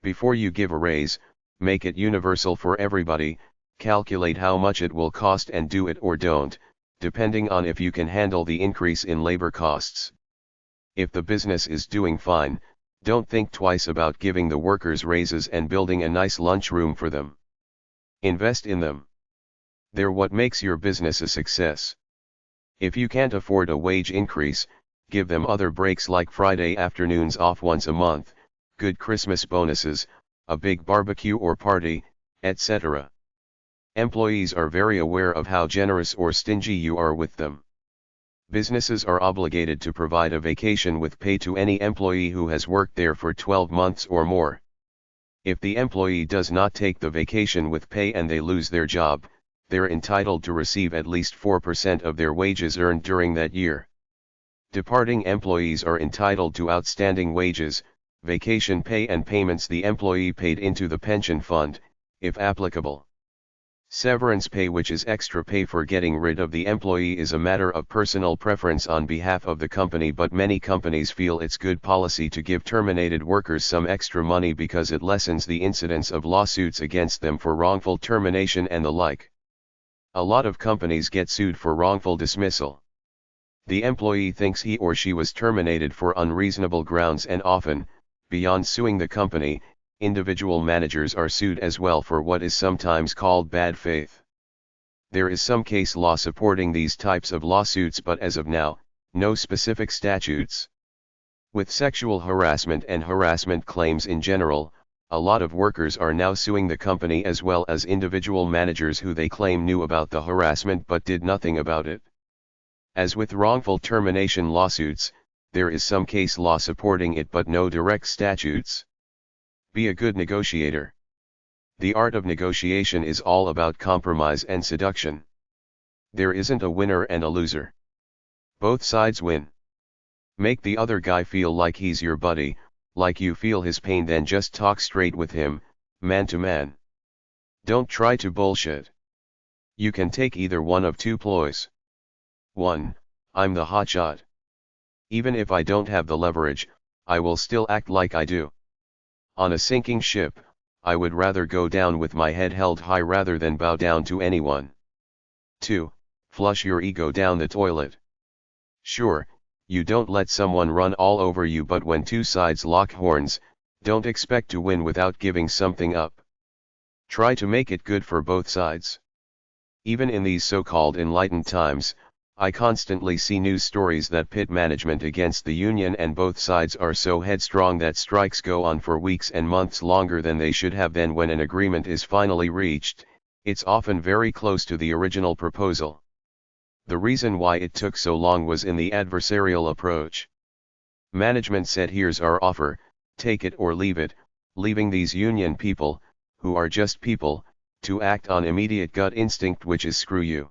Before you give a raise, make it universal for everybody, calculate how much it will cost and do it or don't, depending on if you can handle the increase in labor costs. If the business is doing fine, don't think twice about giving the workers raises and building a nice lunchroom for them. Invest in them. They're what makes your business a success. If you can't afford a wage increase, give them other breaks like Friday afternoons off once a month, good Christmas bonuses, a big barbecue or party, etc. Employees are very aware of how generous or stingy you are with them. Businesses are obligated to provide a vacation with pay to any employee who has worked there for 12 months or more. If the employee does not take the vacation with pay and they lose their job, they're entitled to receive at least 4% of their wages earned during that year. Departing employees are entitled to outstanding wages, vacation pay and payments the employee paid into the pension fund, if applicable. Severance pay, which is extra pay for getting rid of the employee, is a matter of personal preference on behalf of the company, but many companies feel it's good policy to give terminated workers some extra money because it lessens the incidence of lawsuits against them for wrongful termination and the like. A lot of companies get sued for wrongful dismissal. The employee thinks he or she was terminated for unreasonable grounds, and often, beyond suing the company, individual managers are sued as well for what is sometimes called bad faith. There is some case law supporting these types of lawsuits, but as of now, no specific statutes. With sexual harassment and harassment claims in general, a lot of workers are now suing the company as well as individual managers who they claim knew about the harassment but did nothing about it. As with wrongful termination lawsuits, there is some case law supporting it but no direct statutes. Be a good negotiator. The art of negotiation is all about compromise and seduction. There isn't a winner and a loser. Both sides win. Make the other guy feel like he's your buddy, like you feel his pain, then just talk straight with him, man to man. Don't try to bullshit. You can take either one of two ploys. 1. I'm the hotshot. Even if I don't have the leverage, I will still act like I do. On a sinking ship, I would rather go down with my head held high rather than bow down to anyone. 2. Flush your ego down the toilet. Sure, you don't let someone run all over you, but when two sides lock horns, don't expect to win without giving something up. Try to make it good for both sides. Even in these so-called enlightened times, I constantly see news stories that pit management against the union, and both sides are so headstrong that strikes go on for weeks and months longer than they should have. Then when an agreement is finally reached, it's often very close to the original proposal. The reason why it took so long was in the adversarial approach. Management said, here's our offer, take it or leave it, leaving these union people, who are just people, to act on immediate gut instinct, which is screw you.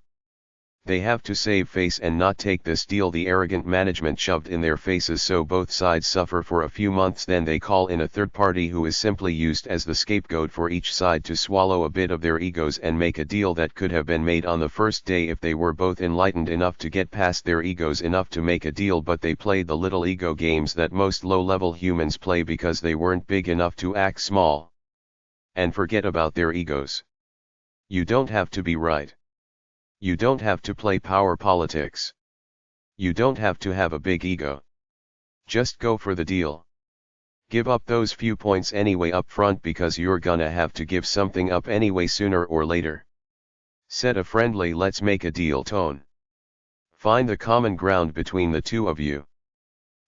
They have to save face and not take this deal the arrogant management shoved in their faces, so both sides suffer for a few months. Then they call in a third party who is simply used as the scapegoat for each side to swallow a bit of their egos and make a deal that could have been made on the first day if they were both enlightened enough to get past their egos enough to make a deal. But they played the little ego games that most low-level humans play because they weren't big enough to act small. And forget about their egos. You don't have to be right. You don't have to play power politics. You don't have to have a big ego. Just go for the deal. Give up those few points anyway up front, because you're gonna have to give something up anyway sooner or later. Set a friendly let's make a deal tone. Find the common ground between the two of you.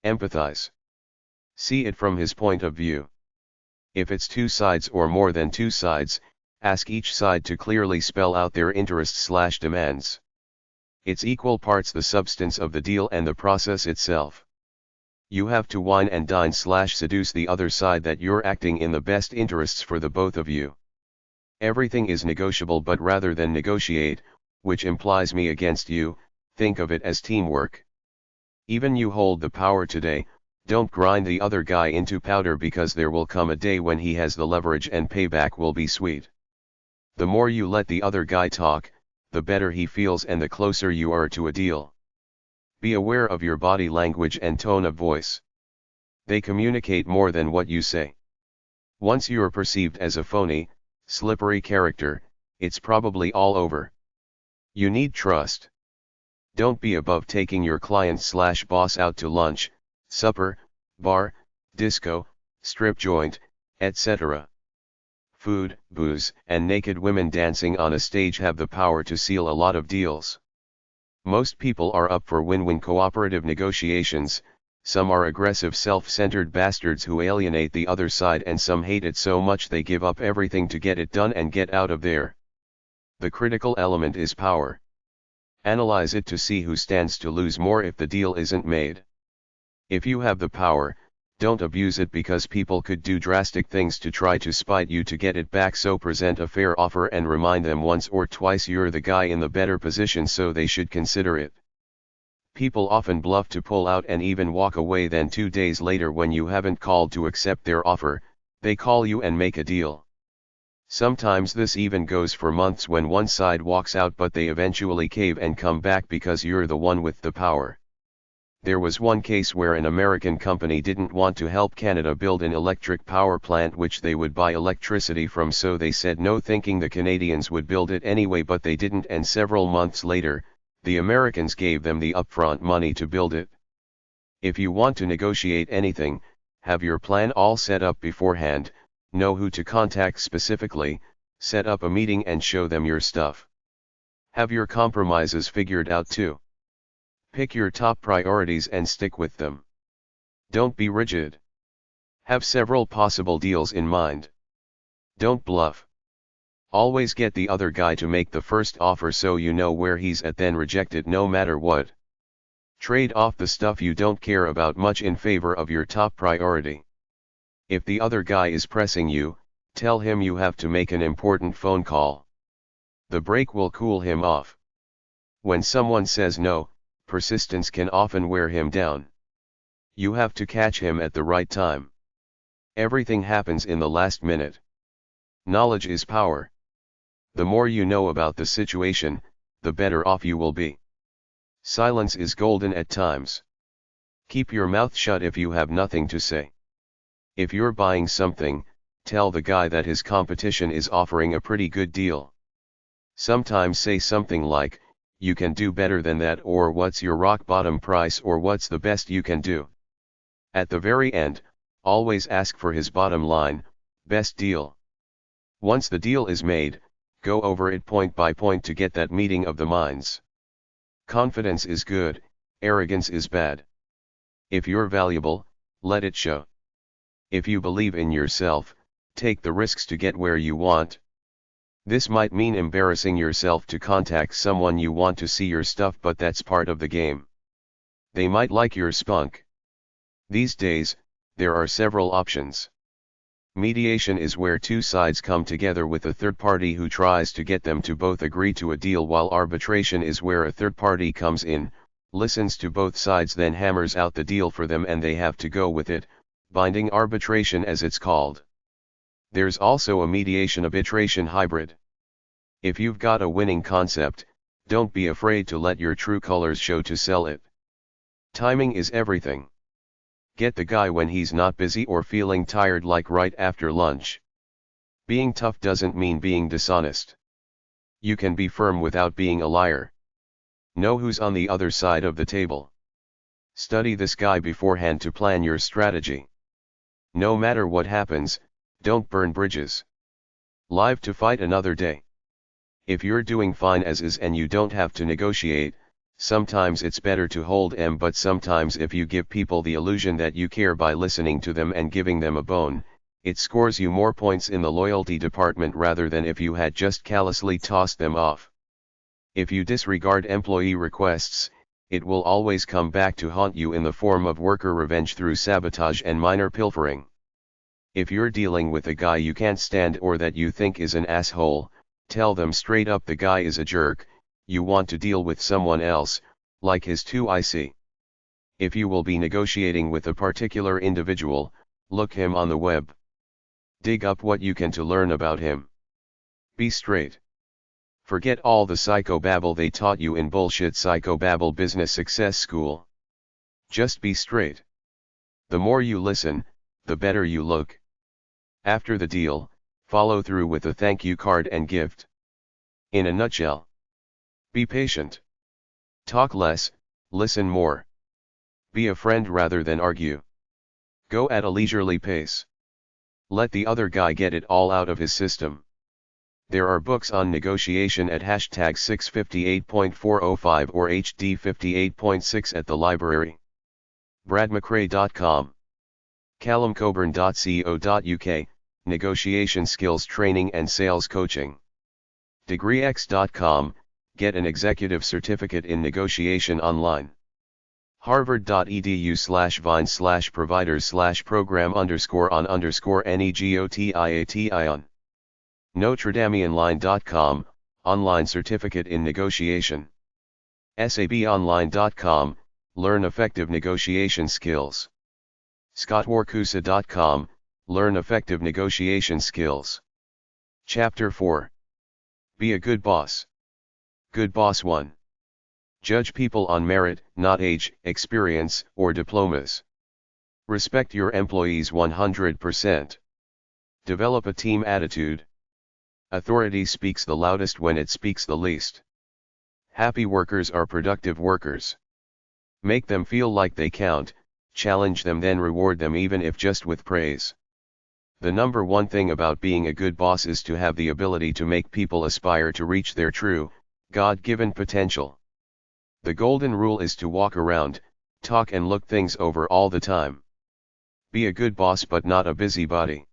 Empathize. See it from his point of view. If it's two sides or more than two sides, ask each side to clearly spell out their interests/demands. It's equal parts the substance of the deal and the process itself. You have to wine and dine/seduce the other side that you're acting in the best interests for the both of you. Everything is negotiable, but rather than negotiate, which implies me against you, think of it as teamwork. Even you hold the power today, don't grind the other guy into powder, because there will come a day when he has the leverage and payback will be sweet. The more you let the other guy talk, the better he feels and the closer you are to a deal. Be aware of your body language and tone of voice. They communicate more than what you say. Once you are perceived as a phony, slippery character, it's probably all over. You need trust. Don't be above taking your client/boss out to lunch, supper, bar, disco, strip joint, etc. Food, booze, and naked women dancing on a stage have the power to seal a lot of deals. Most people are up for win-win cooperative negotiations. Some are aggressive self-centered bastards who alienate the other side, and some hate it so much they give up everything to get it done and get out of there. The critical element is power. Analyze it to see who stands to lose more if the deal isn't made. If you have the power, don't abuse it, because people could do drastic things to try to spite you to get it back. So present a fair offer and remind them once or twice you're the guy in the better position, so they should consider it. People often bluff to pull out and even walk away. Then 2 days later, when you haven't called to accept their offer, they call you and make a deal. Sometimes this even goes for months when one side walks out, but they eventually cave and come back because you're the one with the power. There was one case where an American company didn't want to help Canada build an electric power plant which they would buy electricity from, so they said no, thinking the Canadians would build it anyway, but they didn't, and several months later, the Americans gave them the upfront money to build it. If you want to negotiate anything, have your plan all set up beforehand, know who to contact specifically, set up a meeting and show them your stuff. Have your compromises figured out too. Pick your top priorities and stick with them. Don't be rigid. Have several possible deals in mind. Don't bluff. Always get the other guy to make the first offer so you know where he's at, then reject it no matter what. Trade off the stuff you don't care about much in favor of your top priority. If the other guy is pressing you, tell him you have to make an important phone call. The break will cool him off. When someone says no, persistence can often wear him down. You have to catch him at the right time. Everything happens in the last minute. Knowledge is power. The more you know about the situation, the better off you will be. Silence is golden at times. Keep your mouth shut if you have nothing to say. If you're buying something, tell the guy that his competition is offering a pretty good deal. Sometimes say something like, "You can do better than that," or "What's your rock bottom price," or "What's the best you can do?" At the very end, always ask for his bottom line, best deal. Once the deal is made, Go over it point by point to get that meeting of the minds. Confidence is good, arrogance is bad. If you're valuable, let it show. If you believe in yourself, take the risks to get where you want. This might mean embarrassing yourself to contact someone you want to see your stuff, but that's part of the game. They might like your spunk. These days, there are several options. Mediation is where two sides come together with a third party who tries to get them to both agree to a deal, while arbitration is where a third party comes in, listens to both sides, then hammers out the deal for them and they have to go with it, binding arbitration as it's called. There's also a mediation-arbitration hybrid. If you've got a winning concept, don't be afraid to let your true colors show to sell it. Timing is everything. Get the guy when he's not busy or feeling tired, like right after lunch. Being tough doesn't mean being dishonest. You can be firm without being a liar. Know who's on the other side of the table. Study this guy beforehand to plan your strategy. No matter what happens, don't burn bridges. Live to fight another day. If you're doing fine as is and you don't have to negotiate, sometimes it's better to hold em, but sometimes if you give people the illusion that you care by listening to them and giving them a bone, it scores you more points in the loyalty department rather than if you had just callously tossed them off. If you disregard employee requests, it will always come back to haunt you in the form of worker revenge through sabotage and minor pilfering. If you're dealing with a guy you can't stand or that you think is an asshole, tell them straight up the guy is a jerk. You want to deal with someone else, like his 2IC. If you will be negotiating with a particular individual, look him on the web. Dig up what you can to learn about him. Be straight. Forget all the psychobabble they taught you in bullshit psychobabble business success school. Just be straight. The more you listen, the better you look. After the deal, follow through with a thank you card and gift. In a nutshell. Be patient. Talk less, listen more. Be a friend rather than argue. Go at a leisurely pace. Let the other guy get it all out of his system. There are books on negotiation at hashtag 658.405 or HD 58.6 at the library. bradmccrae.com. callumcoburn.co.uk, Negotiation Skills Training and Sales Coaching. degreex.com, get an executive certificate in negotiation online. harvard.edu/vines/program_on_negotiation. NotreDameOnline.com, online certificate in negotiation. sabonline.com, learn effective negotiation skills. scottwarkusa.com, learn effective negotiation skills. Chapter 4. Be a good boss. Good boss 1. Judge people on merit, not age, experience, or diplomas. Respect your employees 100%. Develop a team attitude. Authority speaks the loudest when it speaks the least. Happy workers are productive workers. Make them feel like they count, challenge them, then reward them, even if just with praise. The number one thing about being a good boss is to have the ability to make people aspire to reach their true, God-given potential. The golden rule is to walk around, talk and look things over all the time. Be a good boss but not a busybody.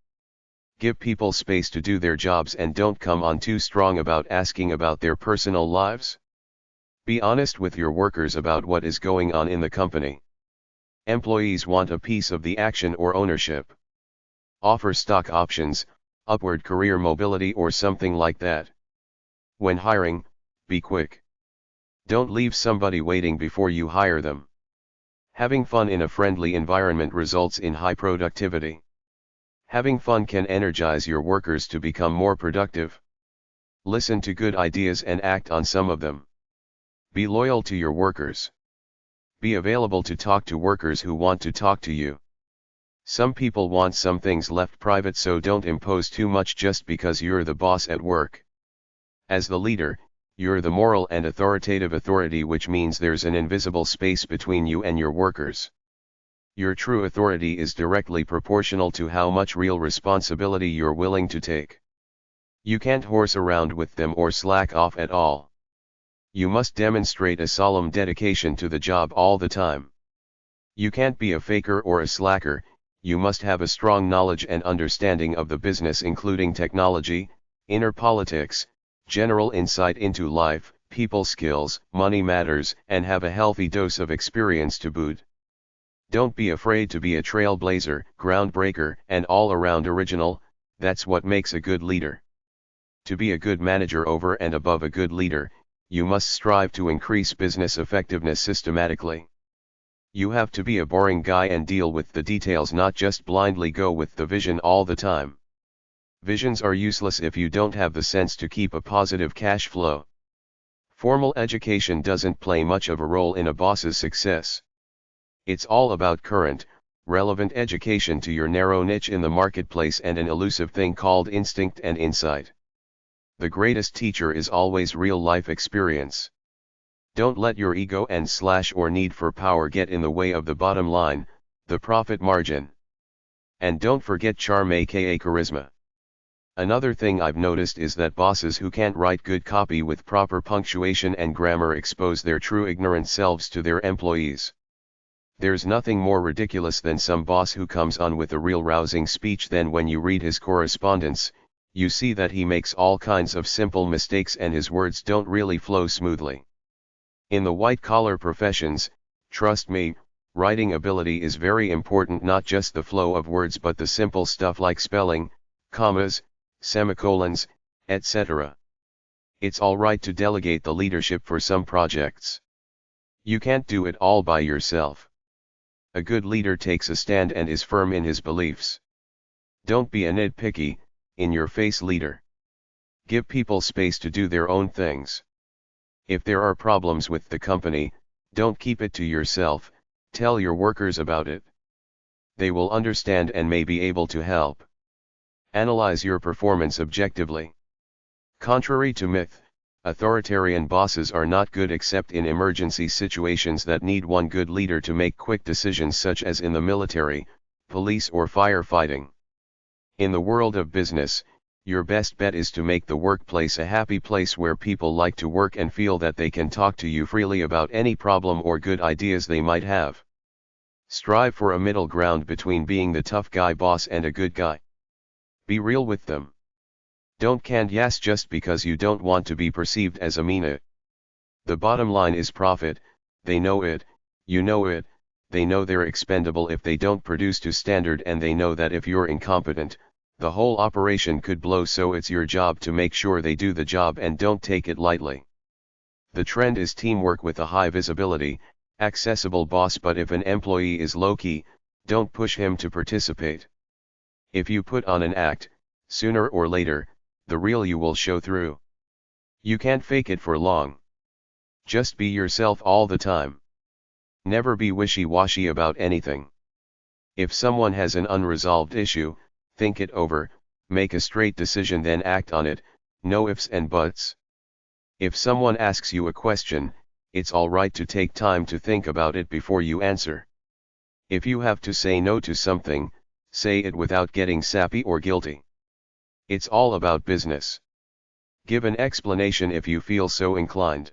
Give people space to do their jobs and don't come on too strong about asking about their personal lives. Be honest with your workers about what is going on in the company. Employees want a piece of the action or ownership. Offer stock options, upward career mobility or something like that. When hiring, be quick. Don't leave somebody waiting before you hire them. Having fun in a friendly environment results in high productivity. Having fun can energize your workers to become more productive. Listen to good ideas and act on some of them. Be loyal to your workers. Be available to talk to workers who want to talk to you. Some people want some things left private, so don't impose too much just because you're the boss at work. As the leader, you're the moral and authoritative authority, which means there's an invisible space between you and your workers. Your true authority is directly proportional to how much real responsibility you're willing to take. You can't horse around with them or slack off at all. You must demonstrate a solemn dedication to the job all the time. You can't be a faker or a slacker. You must have a strong knowledge and understanding of the business, including technology, inner politics, general insight into life, people skills, money matters, and have a healthy dose of experience to boot. Don't be afraid to be a trailblazer, groundbreaker, and all-around original. That's what makes a good leader. To be a good manager over and above a good leader, you must strive to increase business effectiveness systematically. You have to be a boring guy and deal with the details, not just blindly go with the vision all the time. Visions are useless if you don't have the sense to keep a positive cash flow. Formal education doesn't play much of a role in a boss's success. It's all about current, relevant education to your narrow niche in the marketplace and an elusive thing called instinct and insight. The greatest teacher is always real-life experience. Don't let your ego and or need for power get in the way of the bottom line, the profit margin. And don't forget charm, aka charisma. Another thing I've noticed is that bosses who can't write good copy with proper punctuation and grammar expose their true ignorant selves to their employees. There's nothing more ridiculous than some boss who comes on with a real rousing speech, then when you read his correspondence, you see that he makes all kinds of simple mistakes and his words don't really flow smoothly. In the white-collar professions, trust me, writing ability is very important, not just the flow of words but the simple stuff like spelling, commas, semicolons, etc. It's alright to delegate the leadership for some projects. You can't do it all by yourself. A good leader takes a stand and is firm in his beliefs. Don't be a nitpicky, in-your-face leader. Give people space to do their own things. If there are problems with the company, don't keep it to yourself, tell your workers about it. They will understand and may be able to help. Analyze your performance objectively. Contrary to myth, authoritarian bosses are not good except in emergency situations that need one good leader to make quick decisions, such as in the military, police, or firefighting. In the world of business, your best bet is to make the workplace a happy place where people like to work and feel that they can talk to you freely about any problem or good ideas they might have. Strive for a middle ground between being the tough guy boss and a good guy. Be real with them. Don't can't yes just because you don't want to be perceived as a mean it. The bottom line is profit. They know it, you know it, they know they're expendable if they don't produce to standard, and they know that if you're incompetent, the whole operation could blow, so it's your job to make sure they do the job and don't take it lightly. The trend is teamwork with a high visibility, accessible boss, but if an employee is low-key, don't push him to participate. If you put on an act, sooner or later, the real you will show through. You can't fake it for long. Just be yourself all the time. Never be wishy-washy about anything. If someone has an unresolved issue, think it over, make a straight decision, then act on it, no ifs and buts. If someone asks you a question, it's alright to take time to think about it before you answer. If you have to say no to something, say it without getting sappy or guilty. It's all about business. Give an explanation if you feel so inclined.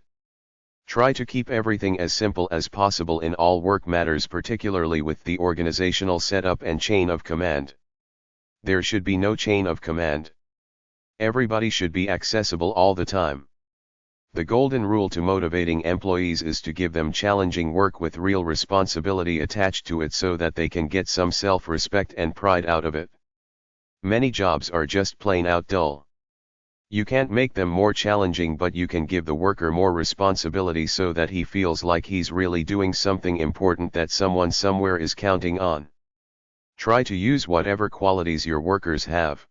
Try to keep everything as simple as possible in all work matters, particularly with the organizational setup and chain of command. There should be no chain of command. Everybody should be accessible all the time. The golden rule to motivating employees is to give them challenging work with real responsibility attached to it, so that they can get some self-respect and pride out of it. Many jobs are just plain out dull. You can't make them more challenging, but you can give the worker more responsibility so that he feels like he's really doing something important that someone somewhere is counting on. Try to use whatever qualities your workers have.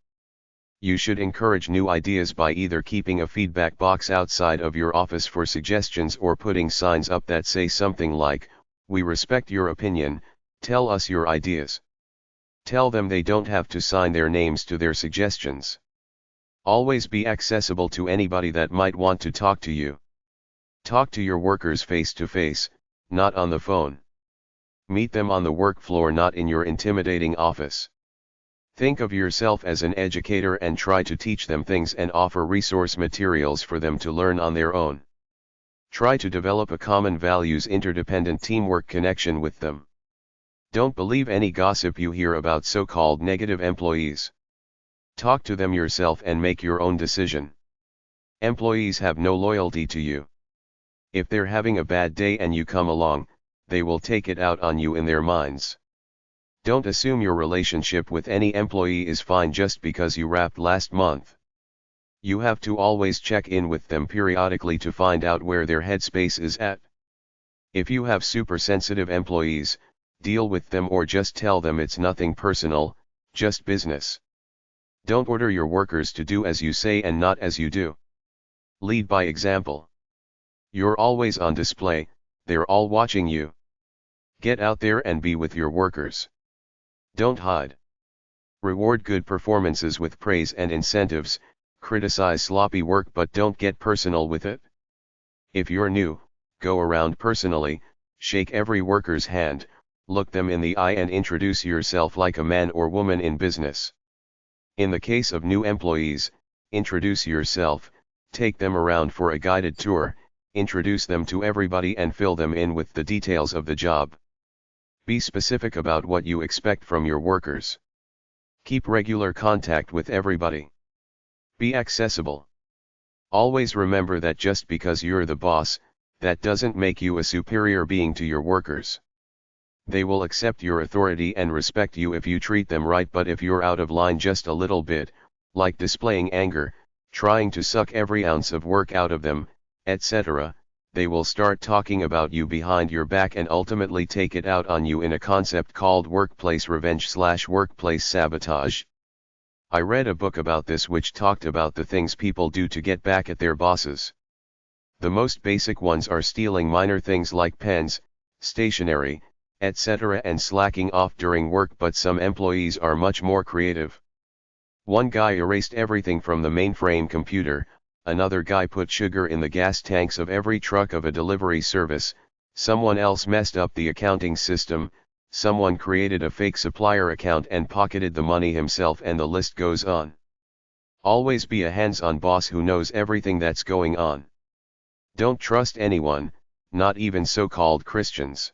You should encourage new ideas by either keeping a feedback box outside of your office for suggestions or putting signs up that say something like, "We respect your opinion, tell us your ideas." Tell them they don't have to sign their names to their suggestions. Always be accessible to anybody that might want to talk to you. Talk to your workers face to face, not on the phone. Meet them on the work floor, not in your intimidating office. Think of yourself as an educator and try to teach them things and offer resource materials for them to learn on their own. Try to develop a common values interdependent teamwork connection with them. Don't believe any gossip you hear about so-called negative employees. Talk to them yourself and make your own decision. Employees have no loyalty to you. If they're having a bad day and you come along, they will take it out on you in their minds. Don't assume your relationship with any employee is fine just because you wrapped last month. You have to always check in with them periodically to find out where their headspace is at. If you have super sensitive employees, deal with them or just tell them it's nothing personal, just business. Don't order your workers to do as you say and not as you do. Lead by example. You're always on display, they're all watching you. Get out there and be with your workers. Don't hide. Reward good performances with praise and incentives, criticize sloppy work but don't get personal with it. If you're new, go around personally, shake every worker's hand, look them in the eye and introduce yourself like a man or woman in business. In the case of new employees, introduce yourself, take them around for a guided tour, introduce them to everybody and fill them in with the details of the job. Be specific about what you expect from your workers. Keep regular contact with everybody. Be accessible. Always remember that just because you're the boss, that doesn't make you a superior being to your workers. They will accept your authority and respect you if you treat them right, but if you're out of line just a little bit, like displaying anger, trying to suck every ounce of work out of them, etc., they will start talking about you behind your back and ultimately take it out on you in a concept called workplace revenge/workplace sabotage. I read a book about this which talked about the things people do to get back at their bosses. The most basic ones are stealing minor things like pens, stationery, etc. and slacking off during work, but some employees are much more creative. One guy erased everything from the mainframe computer, another guy put sugar in the gas tanks of every truck of a delivery service, someone else messed up the accounting system, someone created a fake supplier account and pocketed the money himself, and the list goes on. Always be a hands-on boss who knows everything that's going on. Don't trust anyone, not even so-called Christians.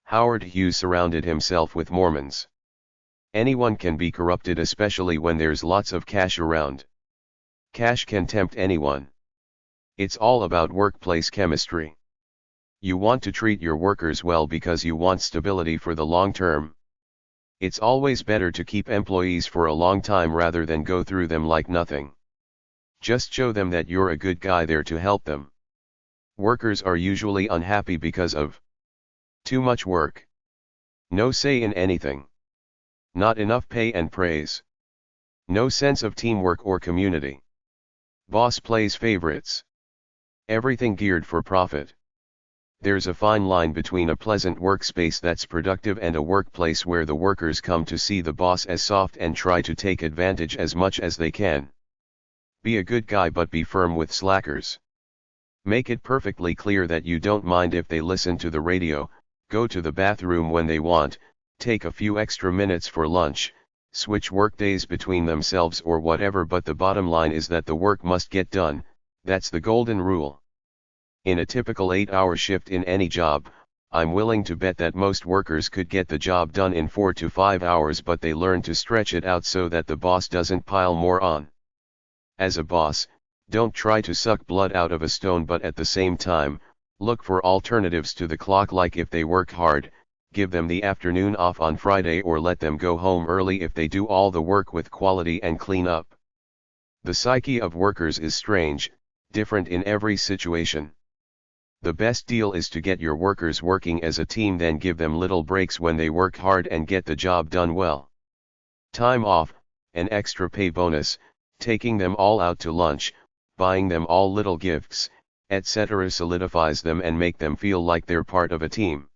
Howard Hughes surrounded himself with Mormons. Anyone can be corrupted, especially when there's lots of cash around. Cash can tempt anyone. It's all about workplace chemistry. You want to treat your workers well because you want stability for the long term. It's always better to keep employees for a long time rather than go through them like nothing. Just show them that you're a good guy there to help them. Workers are usually unhappy because of too much work, no say in anything, not enough pay and praise, no sense of teamwork or community. Boss plays favorites. Everything geared for profit. There's a fine line between a pleasant workspace that's productive and a workplace where the workers come to see the boss as soft and try to take advantage as much as they can. Be a good guy but be firm with slackers. Make it perfectly clear that you don't mind if they listen to the radio, go to the bathroom when they want, take a few extra minutes for lunch, switch work days between themselves or whatever, but the bottom line is that the work must get done. That's the golden rule. In a typical 8-hour shift in any job, I'm willing to bet that most workers could get the job done in 4 to 5 hours, but they learn to stretch it out so that the boss doesn't pile more on. As a boss, don't try to suck blood out of a stone, but at the same time, look for alternatives to the clock, like if they work hard, give them the afternoon off on Friday or let them go home early if they do all the work with quality and clean up. The psyche of workers is strange, different in every situation. The best deal is to get your workers working as a team, then give them little breaks when they work hard and get the job done well. Time off, an extra pay bonus, taking them all out to lunch, buying them all little gifts, etc. solidifies them and make them feel like they're part of a team.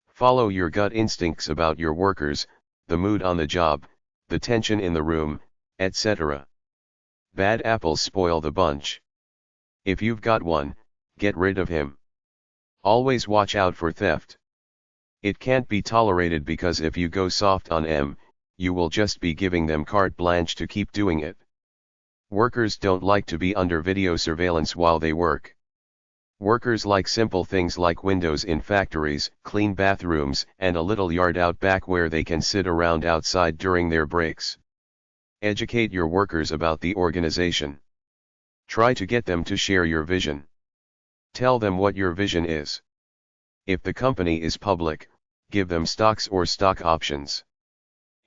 Follow your gut instincts about your workers, the mood on the job, the tension in the room, etc. Bad apples spoil the bunch. If you've got one, get rid of him. Always watch out for theft. It can't be tolerated, because if you go soft on him, you will just be giving them carte blanche to keep doing it. Workers don't like to be under video surveillance while they work. Workers like simple things like windows in factories, clean bathrooms, and a little yard out back where they can sit around outside during their breaks. Educate your workers about the organization. Try to get them to share your vision. Tell them what your vision is. If the company is public, give them stocks or stock options.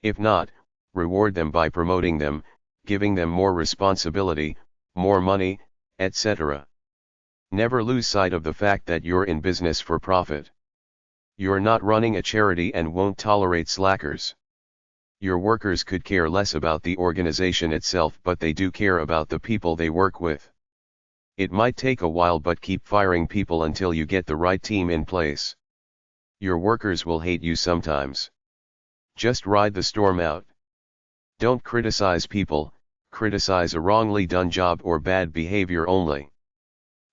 If not, reward them by promoting them, giving them more responsibility, more money, etc. Never lose sight of the fact that you're in business for profit. You're not running a charity and won't tolerate slackers. Your workers could care less about the organization itself, but they do care about the people they work with. It might take a while, but keep firing people until you get the right team in place. Your workers will hate you sometimes. Just ride the storm out. Don't criticize people, criticize a wrongly done job or bad behavior only.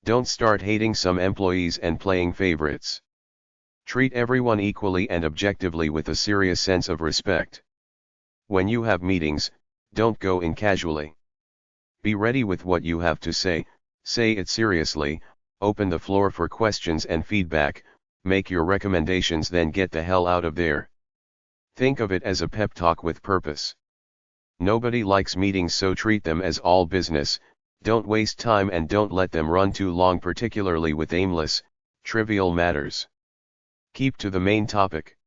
Don't start hating some employees and playing favorites. Treat everyone equally and objectively with a serious sense of respect. When you have meetings, don't go in casually. Be ready with what you have to say it seriously, open the floor for questions and feedback, make your recommendations, then get the hell out of there. Think of it as a pep talk with purpose. Nobody likes meetings, so treat them as all business. Don't waste time and don't let them run too long, particularly with aimless, trivial matters. Keep to the main topic.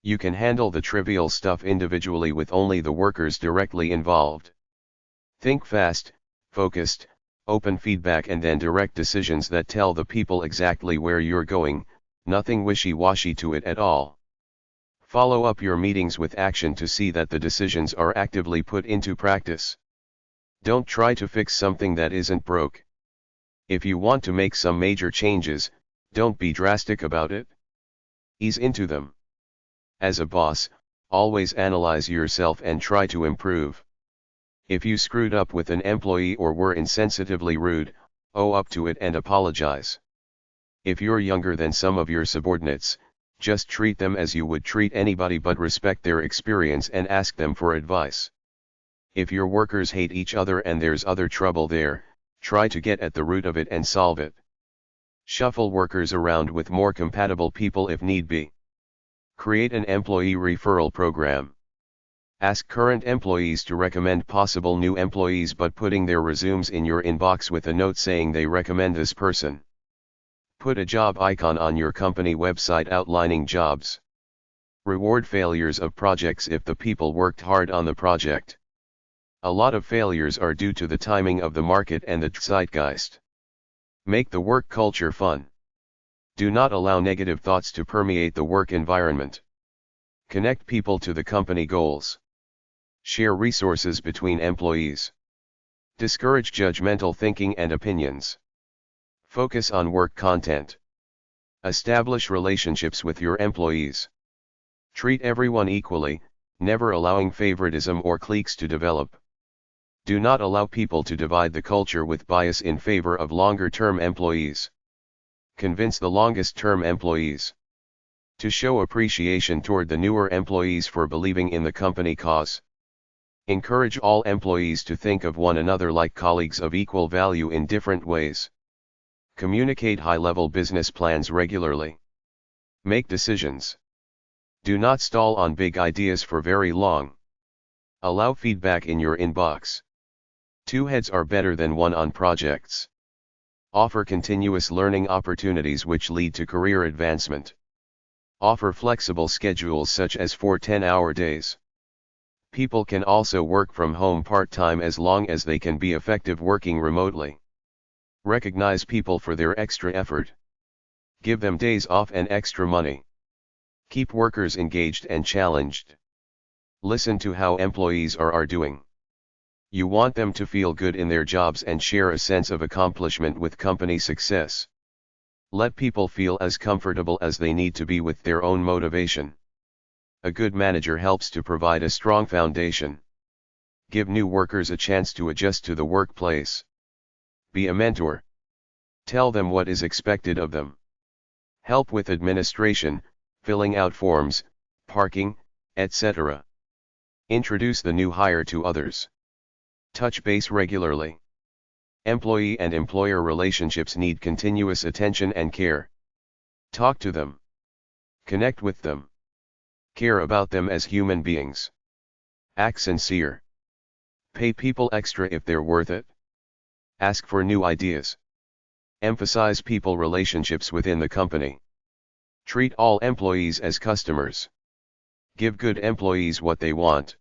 You can handle the trivial stuff individually with only the workers directly involved. Think fast, focused, open feedback, and then direct decisions that tell the people exactly where you're going, nothing wishy-washy to it at all. Follow up your meetings with action to see that the decisions are actively put into practice. Don't try to fix something that isn't broke. If you want to make some major changes, don't be drastic about it. Ease into them. As a boss, always analyze yourself and try to improve. If you screwed up with an employee or were insensitively rude, own up to it and apologize. If you're younger than some of your subordinates, just treat them as you would treat anybody, but respect their experience and ask them for advice. If your workers hate each other and there's other trouble there, try to get at the root of it and solve it. Shuffle workers around with more compatible people if need be. Create an employee referral program. Ask current employees to recommend possible new employees, but putting their resumes in your inbox with a note saying they recommend this person. Put a job icon on your company website outlining jobs. Reward failures of projects if the people worked hard on the project. A lot of failures are due to the timing of the market and the zeitgeist. Make the work culture fun. Do not allow negative thoughts to permeate the work environment. Connect people to the company goals. Share resources between employees. Discourage judgmental thinking and opinions. Focus on work content. Establish relationships with your employees. Treat everyone equally, never allowing favoritism or cliques to develop. Do not allow people to divide the culture with bias in favor of longer-term employees. Convince the longest-term employees to show appreciation toward the newer employees for believing in the company cause. Encourage all employees to think of one another like colleagues of equal value in different ways. Communicate high-level business plans regularly. Make decisions. Do not stall on big ideas for very long. Allow feedback in your inbox. 2 heads are better than 1 on projects. Offer continuous learning opportunities which lead to career advancement. Offer flexible schedules such as 4 10-hour days. People can also work from home part-time as long as they can be effective working remotely. Recognize people for their extra effort. Give them days off and extra money. Keep workers engaged and challenged. Listen to how employees are doing. You want them to feel good in their jobs and share a sense of accomplishment with company success. Let people feel as comfortable as they need to be with their own motivation. A good manager helps to provide a strong foundation. Give new workers a chance to adjust to the workplace. Be a mentor. Tell them what is expected of them. Help with administration, filling out forms, parking, etc. Introduce the new hire to others. Touch base regularly. Employee and employer relationships need continuous attention and care. Talk to them. Connect with them. Care about them as human beings. Act sincere. Pay people extra if they're worth it. Ask for new ideas. Emphasize people relationships within the company. Treat all employees as customers. Give good employees what they want.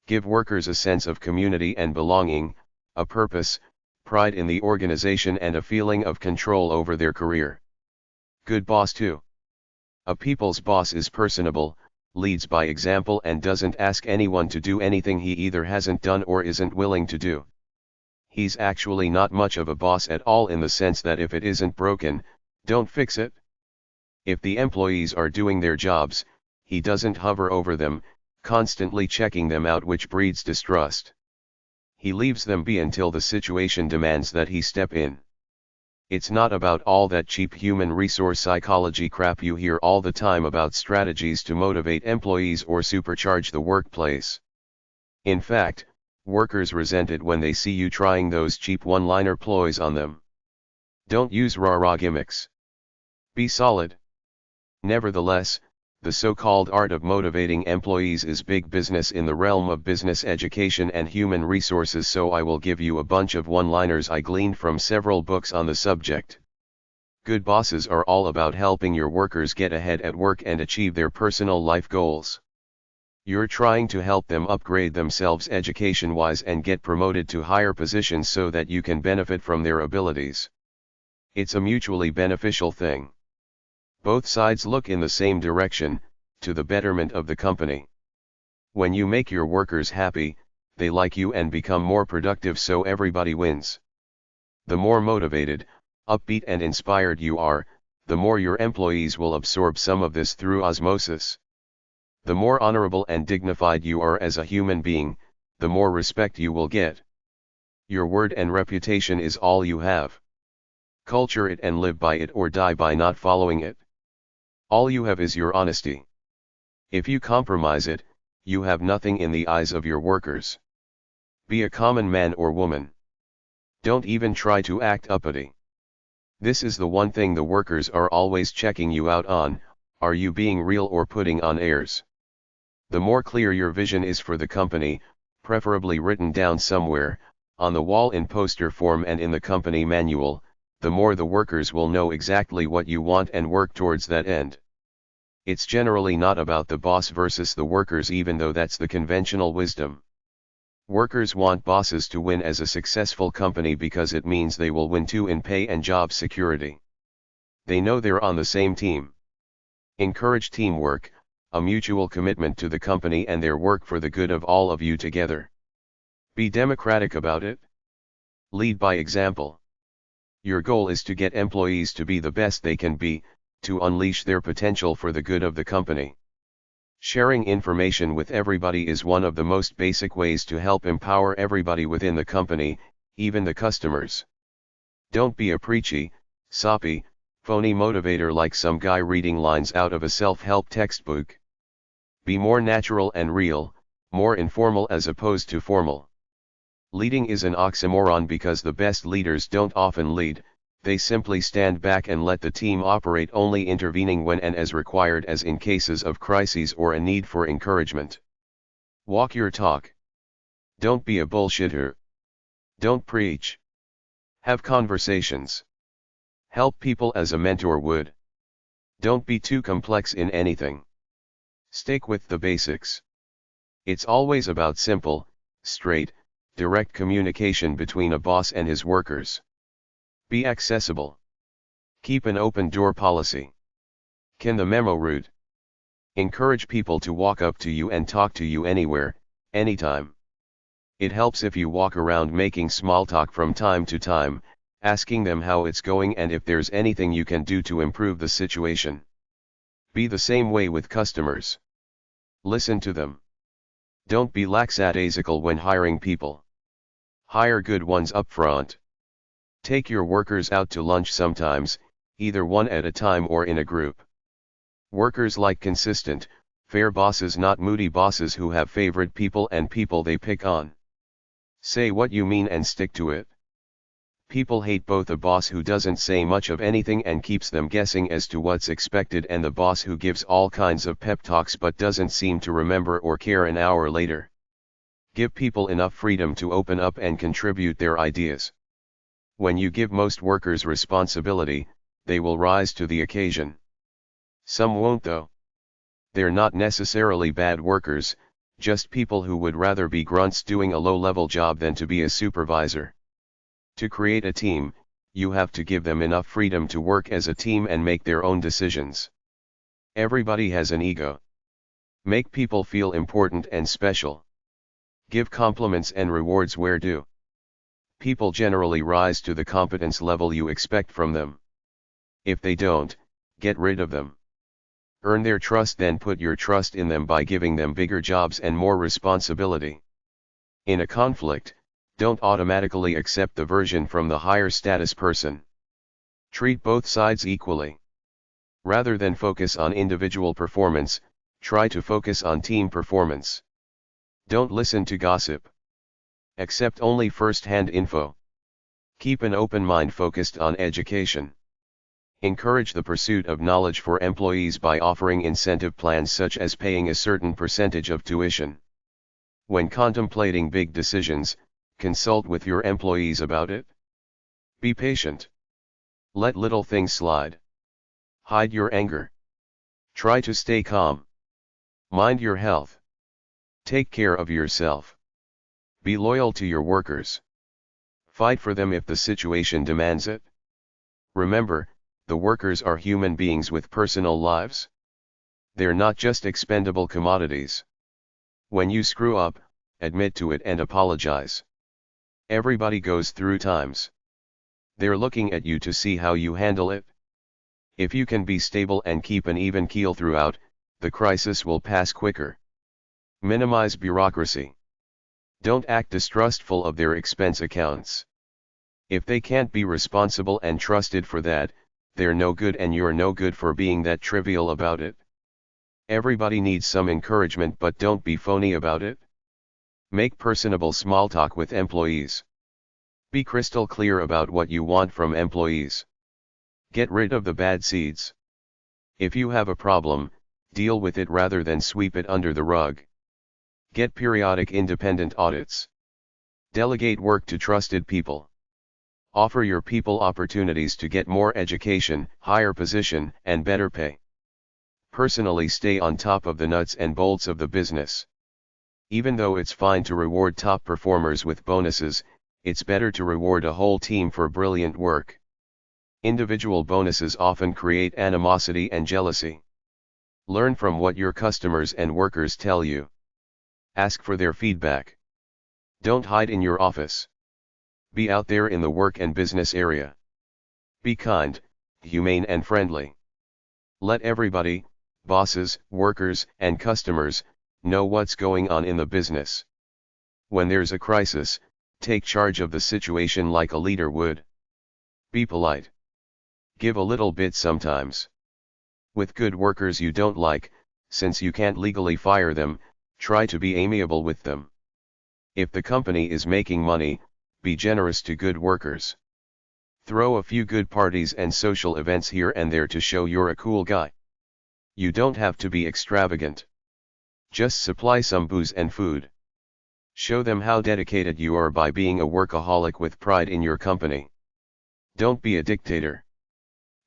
Give workers a sense of community and belonging, a purpose, pride in the organization and a feeling of control over their career. Good boss too. A people's boss is personable, leads by example and doesn't ask anyone to do anything he either hasn't done or isn't willing to do. He's actually not much of a boss at all in the sense that if it isn't broken, don't fix it. If the employees are doing their jobs, he doesn't hover over them, constantly checking them out, which breeds distrust. He leaves them be until the situation demands that he step in. It's not about all that cheap human resource psychology crap you hear all the time about strategies to motivate employees or supercharge the workplace. In fact, workers resent it when they see you trying those cheap one-liner ploys on them. Don't use rah-rah gimmicks. Be solid. Nevertheless, the so-called art of motivating employees is big business in the realm of business education and human resources, so I will give you a bunch of one-liners I gleaned from several books on the subject. Good bosses are all about helping your workers get ahead at work and achieve their personal life goals. You're trying to help them upgrade themselves education-wise and get promoted to higher positions so that you can benefit from their abilities. It's a mutually beneficial thing. Both sides look in the same direction, to the betterment of the company. When you make your workers happy, they like you and become more productive, so everybody wins. The more motivated, upbeat and inspired you are, the more your employees will absorb some of this through osmosis. The more honorable and dignified you are as a human being, the more respect you will get. Your word and reputation is all you have. Culture it and live by it or die by not following it. All you have is your honesty. If you compromise it, you have nothing in the eyes of your workers. Be a common man or woman. Don't even try to act uppity. This is the one thing the workers are always checking you out on: are you being real or putting on airs? The more clear your vision is for the company, preferably written down somewhere, on the wall in poster form and in the company manual, the more the workers will know exactly what you want and work towards that end. It's generally not about the boss versus the workers, even though that's the conventional wisdom. Workers want bosses to win as a successful company because it means they will win too in pay and job security. They know they're on the same team. Encourage teamwork, a mutual commitment to the company and their work for the good of all of you together. Be democratic about it. Lead by example. Your goal is to get employees to be the best they can be, to unleash their potential for the good of the company. Sharing information with everybody is one of the most basic ways to help empower everybody within the company, even the customers. Don't be a preachy, soppy, phony motivator like some guy reading lines out of a self-help textbook. Be more natural and real, more informal as opposed to formal. Leading is an oxymoron because the best leaders don't often lead, they simply stand back and let the team operate, only intervening when and as required, as in cases of crises or a need for encouragement. Walk your talk. Don't be a bullshitter. Don't preach. Have conversations. Help people as a mentor would. Don't be too complex in anything. Stick with the basics. It's always about simple, straight, direct communication between a boss and his workers. Be accessible. Keep an open door policy. Can the memo route. Encourage people to walk up to you and talk to you anywhere, anytime. It helps if you walk around making small talk from time to time, asking them how it's going and if there's anything you can do to improve the situation. Be the same way with customers. Listen to them. Don't be lackadaisical when hiring people. Hire good ones up front. Take your workers out to lunch sometimes, either one at a time or in a group. Workers like consistent, Fair bosses, not moody bosses who have favorite people and people they pick on. Say what you mean and stick to it. People hate both a boss who doesn't say much of anything and keeps them guessing as to what's expected, and the boss who gives all kinds of pep talks but doesn't seem to remember or care an hour later. Give people enough freedom to open up and contribute their ideas. When you give most workers responsibility, they will rise to the occasion. Some won't though. They're not necessarily bad workers, just people who would rather be grunts doing a low-level job than to be a supervisor. To create a team, you have to give them enough freedom to work as a team and make their own decisions. Everybody has an ego. Make people feel important and special. Give compliments and rewards where due. People generally rise to the competence level you expect from them. If they don't, get rid of them. Earn their trust, then put your trust in them by giving them bigger jobs and more responsibility. In a conflict, don't automatically accept the version from the higher status person. Treat both sides equally. Rather than focus on individual performance, try to focus on team performance. Don't listen to gossip. Accept only first-hand info. Keep an open mind focused on education. Encourage the pursuit of knowledge for employees by offering incentive plans such as paying a certain percentage of tuition. When contemplating big decisions, consult with your employees about it. Be patient. Let little things slide. Hide your anger. Try to stay calm. Mind your health. Take care of yourself. Be loyal to your workers. Fight for them if the situation demands it. Remember, the workers are human beings with personal lives. They're not just expendable commodities. When you screw up, admit to it and apologize. Everybody goes through times. They're looking at you to see how you handle it. If you can be stable and keep an even keel throughout, the crisis will pass quicker. Minimize bureaucracy. Don't act distrustful of their expense accounts. If they can't be responsible and trusted for that, they're no good, and you're no good for being that trivial about it. Everybody needs some encouragement, but don't be phony about it. Make personable small talk with employees. Be crystal clear about what you want from employees. Get rid of the bad seeds. If you have a problem, deal with it rather than sweep it under the rug. Get periodic independent audits. Delegate work to trusted people. Offer your people opportunities to get more education, higher position, and better pay. Personally stay on top of the nuts and bolts of the business. Even though it's fine to reward top performers with bonuses, it's better to reward a whole team for brilliant work. Individual bonuses often create animosity and jealousy. Learn from what your customers and workers tell you. Ask for their feedback. Don't hide in your office. Be out there in the work and business area. Be kind, humane and friendly. Let everybody, bosses, workers, and customers, know what's going on in the business. When there's a crisis, take charge of the situation like a leader would. Be polite. Give a little bit sometimes. With good workers you don't like, since you can't legally fire them, try to be amiable with them. If the company is making money, be generous to good workers. Throw a few good parties and social events here and there to show you're a cool guy. You don't have to be extravagant. Just supply some booze and food. Show them how dedicated you are by being a workaholic with pride in your company. Don't be a dictator.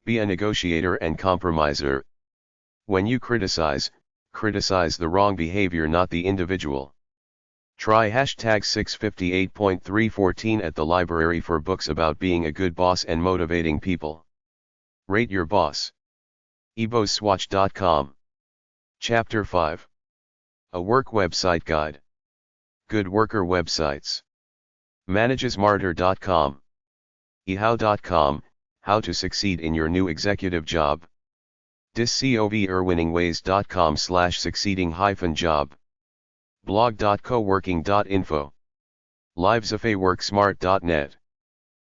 Be a negotiator and compromiser. When you criticize the wrong behavior, not the individual. Try hashtag 658.314 at the library for books about being a good boss and motivating people. Rate your boss. eboswatch.com. Chapter 5. A Work Website Guide. Good Worker Websites. Managesmarter.com. ehow.com, How to Succeed in Your New Executive Job. discoverwinningways.com/succeeding-job. blog.coworking.info. livesofworksmart.net.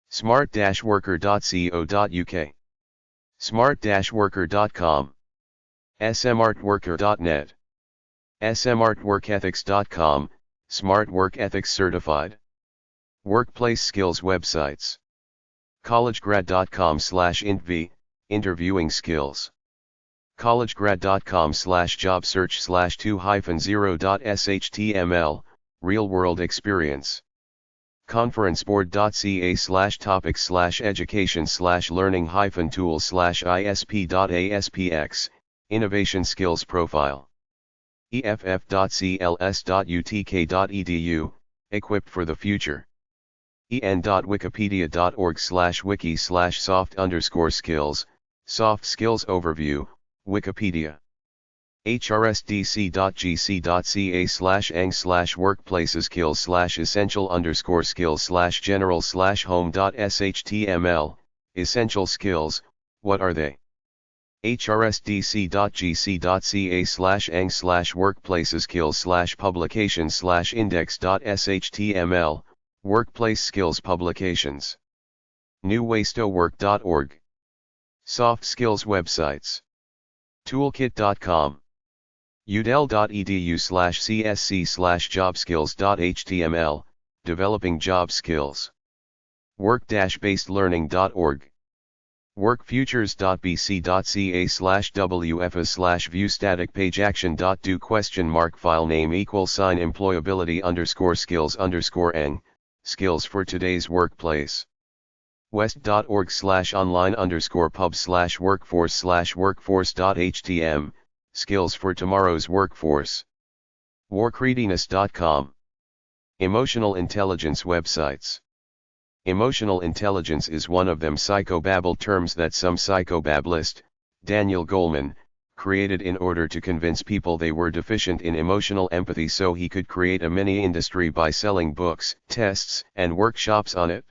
smart-worker.co.uk. smart-worker.com. smartworker.net. smartworkethics.com, Smart Work Ethics Certified. Workplace skills websites. collegegrad.com/intv, interviewing skills. collegegrad.com/jobsearch/2-0.html, real-world experience. conferenceboard.ca/topics/education/learning-tools/isp.aspx, innovation skills profile. eff.cls.utk.edu, equipped for the future. en.wikipedia.org/wiki/soft_skills, soft skills overview, Wikipedia. hrsdc.gc.ca/essential_skills/general/home.html, essential skills, what are they? hrsdc.gc.ca/workplaceskills/publications/index.html, workplace skills publications. newwaystowork.org. Soft skills websites. toolkit.com. udel.edu/csc/jobskills.html, developing job skills. work-based-learning.org. workfutures.bc.ca/wfs/viewstaticpageaction.do ? File name =employability_skills_eng, skills for today's workplace. west.org/online_pub/workforce/workforce.htm, skills for tomorrow's workforce. workreadiness.com. Emotional intelligence websites. Emotional intelligence is one of them psychobabble terms that some psychobabbleist, Daniel Goleman, created in order to convince people they were deficient in emotional empathy so he could create a mini-industry by selling books, tests, and workshops on it.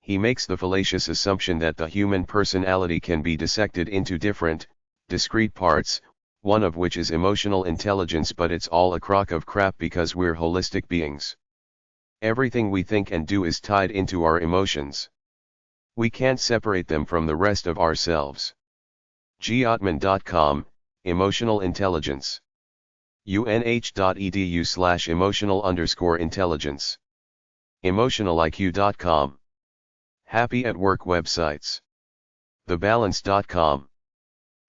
He makes the fallacious assumption that the human personality can be dissected into different, discrete parts, one of which is emotional intelligence, but it's all a crock of crap because we're holistic beings. Everything we think and do is tied into our emotions. We can't separate them from the rest of ourselves. giotman.com, Emotional Intelligence. unh.edu/emotional_intelligence. emotionaliq.com. Happy at Work websites. thebalance.com.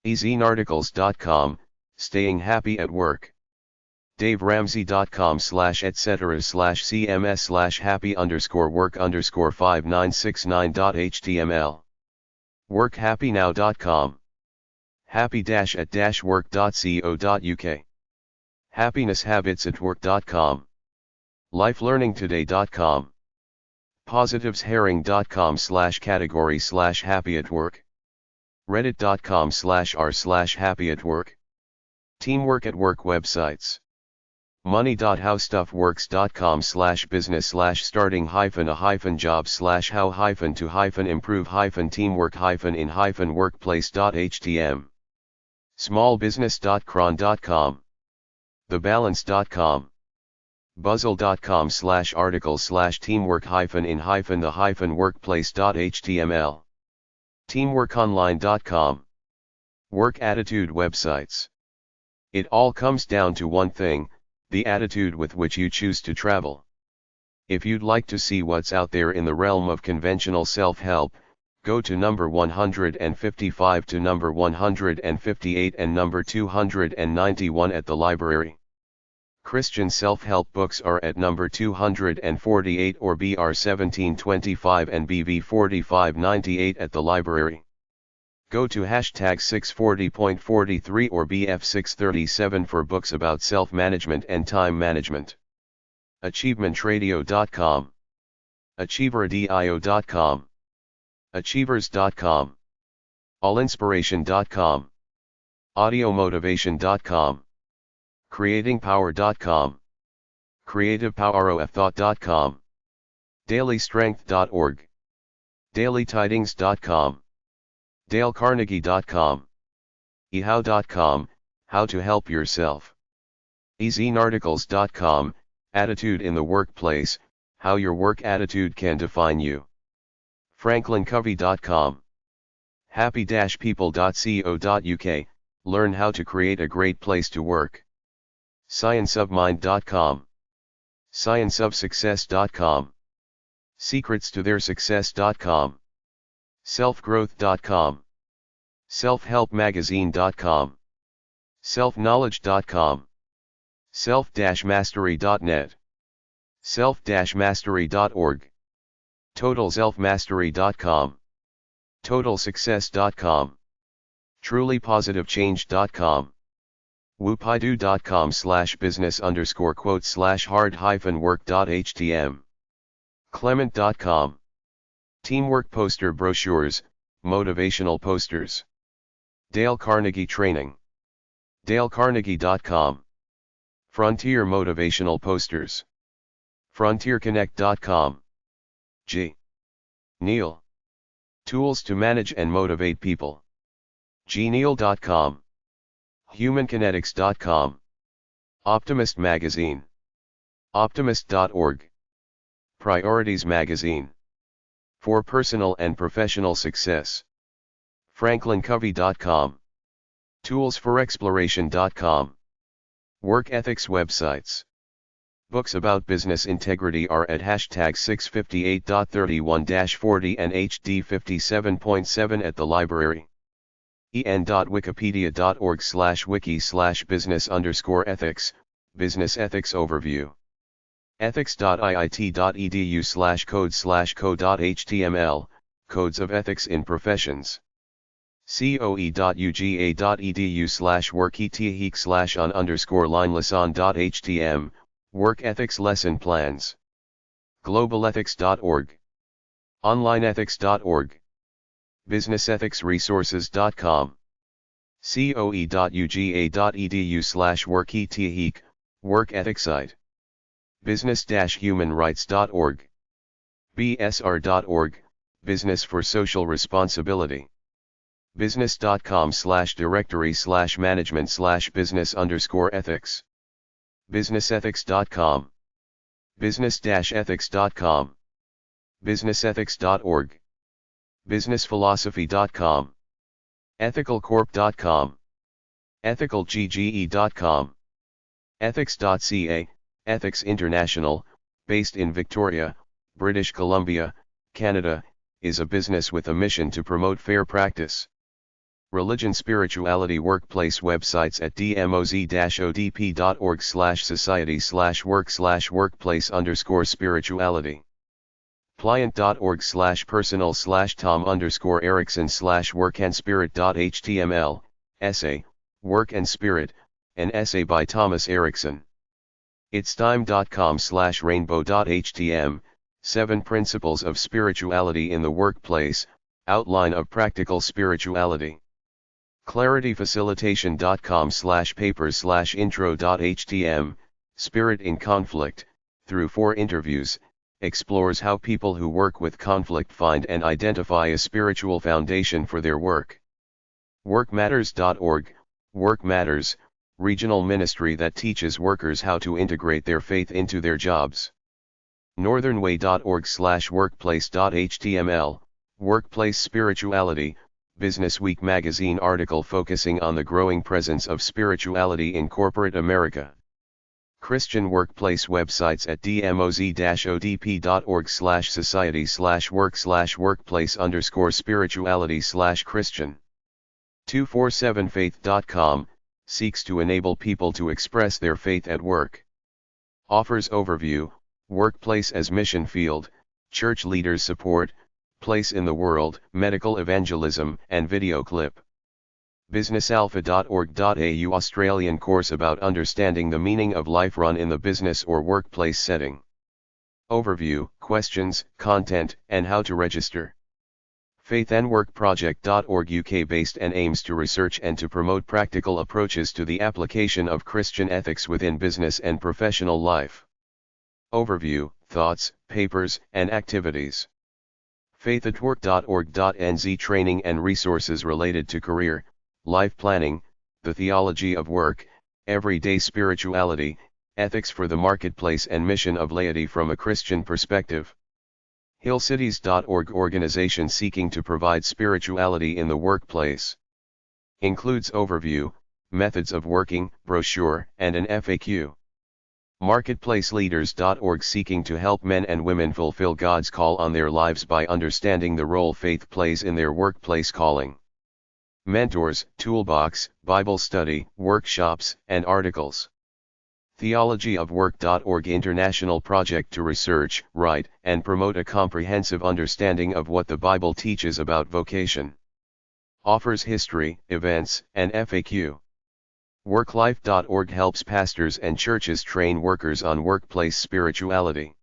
easyarticles.com, Staying Happy at Work. daveramsey.com/etc/happy_work_5969.html. workhappynow.com. happy-at-work.co.uk. happinesshabitsatwork.com. lifelearningtoday.com. positivesharing.com/category/happy-at-work. reddit.com/r/happy-at-work. Teamwork at Work websites. money.how-stuff-works.com/business/starting-a-job/how-to-improve-teamwork-in-workplace.htm. smallbusiness.cron.com. thebalance.com. buzzle.com/article/teamwork-in-the-workplace.html. teamworkonline.com. Work attitude websites. It all comes down to one thing, the attitude with which you choose to travel. If you'd like to see what's out there in the realm of conventional self-help, go to number 155 to number 158 and number 291 at the library. Christian self-help books are at number 248 or BR 1725 and BV 4598 at the library. Go to hashtag 640.43 or BF 637 for books about self-management and time management. achievementradio.com. achieverdio.com. achievers.com. allinspiration.com. audiomotivation.com. creatingpower.com. creativepoweroffthought.com. dailystrength.org. dailytidings.com. dalecarnegie.com. ehow.com, how to help yourself. easyarticles.com, attitude in the workplace, how your work attitude can define you. franklincovey.com. happy-people.co.uk, learn how to create a great place to work. scienceofmind.com, scienceofsuccess.com, secretstotheirsuccess.com, selfgrowth.com, selfhelpmagazine.com, selfknowledge.com, self-mastery.net, self-mastery.org, totalselfmastery.com, totalsuccess.com, trulypositivechange.com, whoopaido.com/business_quote/hard-work.htm, clement.com, teamwork poster brochures, motivational posters, Dale Carnegie Training, dalecarnegie.com, Frontier Motivational Posters, frontierconnect.com, G. Neal, Tools to Manage and Motivate People, gneal.com, humankinetics.com, Optimist Magazine, optimist.org, Priorities Magazine, for personal and professional success, franklincovey.com, toolsforexploration.com, work ethics websites. Books about business integrity are at hashtag 658.31-40 and HD 57.7 at the library. en.wikipedia.org/wiki/business_ethics, business ethics overview. ethics.iit.edu/code/co.html, codes of ethics in professions. coe.uga.edu/workethic/on_line-lesson.htm, work ethics lesson plans. globalethics.org, onlineethics.org, businessethicsresources.com, coe.uga.edu/workethic, work ethics site. business-humanrights.org, bsr.org, business for social responsibility. business.com/directory/management/business_ethics, businessethics.com, business-ethics.com, businessethics.org, businessphilosophy.com, ethicalcorp.com, ethicalgge.com, ethics.ca, Ethics International, based in Victoria, British Columbia, Canada, is a business with a mission to promote fair practice. Religion Spirituality Workplace websites at dmoz-odp.org/society/work/workplace_spirituality. pliant.org/personal/tom_erickson/workandspirit.html, essay, Work and Spirit, an essay by Thomas Erickson. itstime.com/rainbow.htm, 7 Principles of Spirituality in the Workplace, outline of practical spirituality. clarityfacilitation.com/papers/intro.htm, Spirit in Conflict, through 4 interviews, explores how people who work with conflict find and identify a spiritual foundation for their work. workmatters.org, Work Matters, regional ministry that teaches workers how to integrate their faith into their jobs. northernway.org/workplace.html, Workplace Spirituality, Business Week magazine article focusing on the growing presence of spirituality in corporate America. Christian workplace websites at dmoz-odp.org/society/work/workplace_spirituality/Christian. 247faith.com, seeks to enable people to express their faith at work. Offers overview, workplace as mission field, church leaders support, place in the world, medical evangelism, and video clip. businessalpha.org.au Australian course about understanding the meaning of life run in the business or workplace setting. Overview, questions, content, and how to register. faithandworkproject.org UK based and aims to research and to promote practical approaches to the application of Christian ethics within business and professional life. Overview, thoughts, papers, and activities. faithatwork.org.nz training and resources related to career, life planning, the theology of work, everyday spirituality, ethics for the marketplace and mission of laity from a Christian perspective. hillcities.org organization seeking to provide spirituality in the workplace. Includes overview, methods of working, brochure, and an FAQ. Marketplaceleaders.org, seeking to help men and women fulfill God's call on their lives by understanding the role faith plays in their workplace calling. Mentors, Toolbox, Bible study, workshops, and articles. Theologyofwork.org, international project to research, write, and promote a comprehensive understanding of what the Bible teaches about vocation. Offers history, events, and FAQ. Worklife.org helps pastors and churches train workers on workplace spirituality.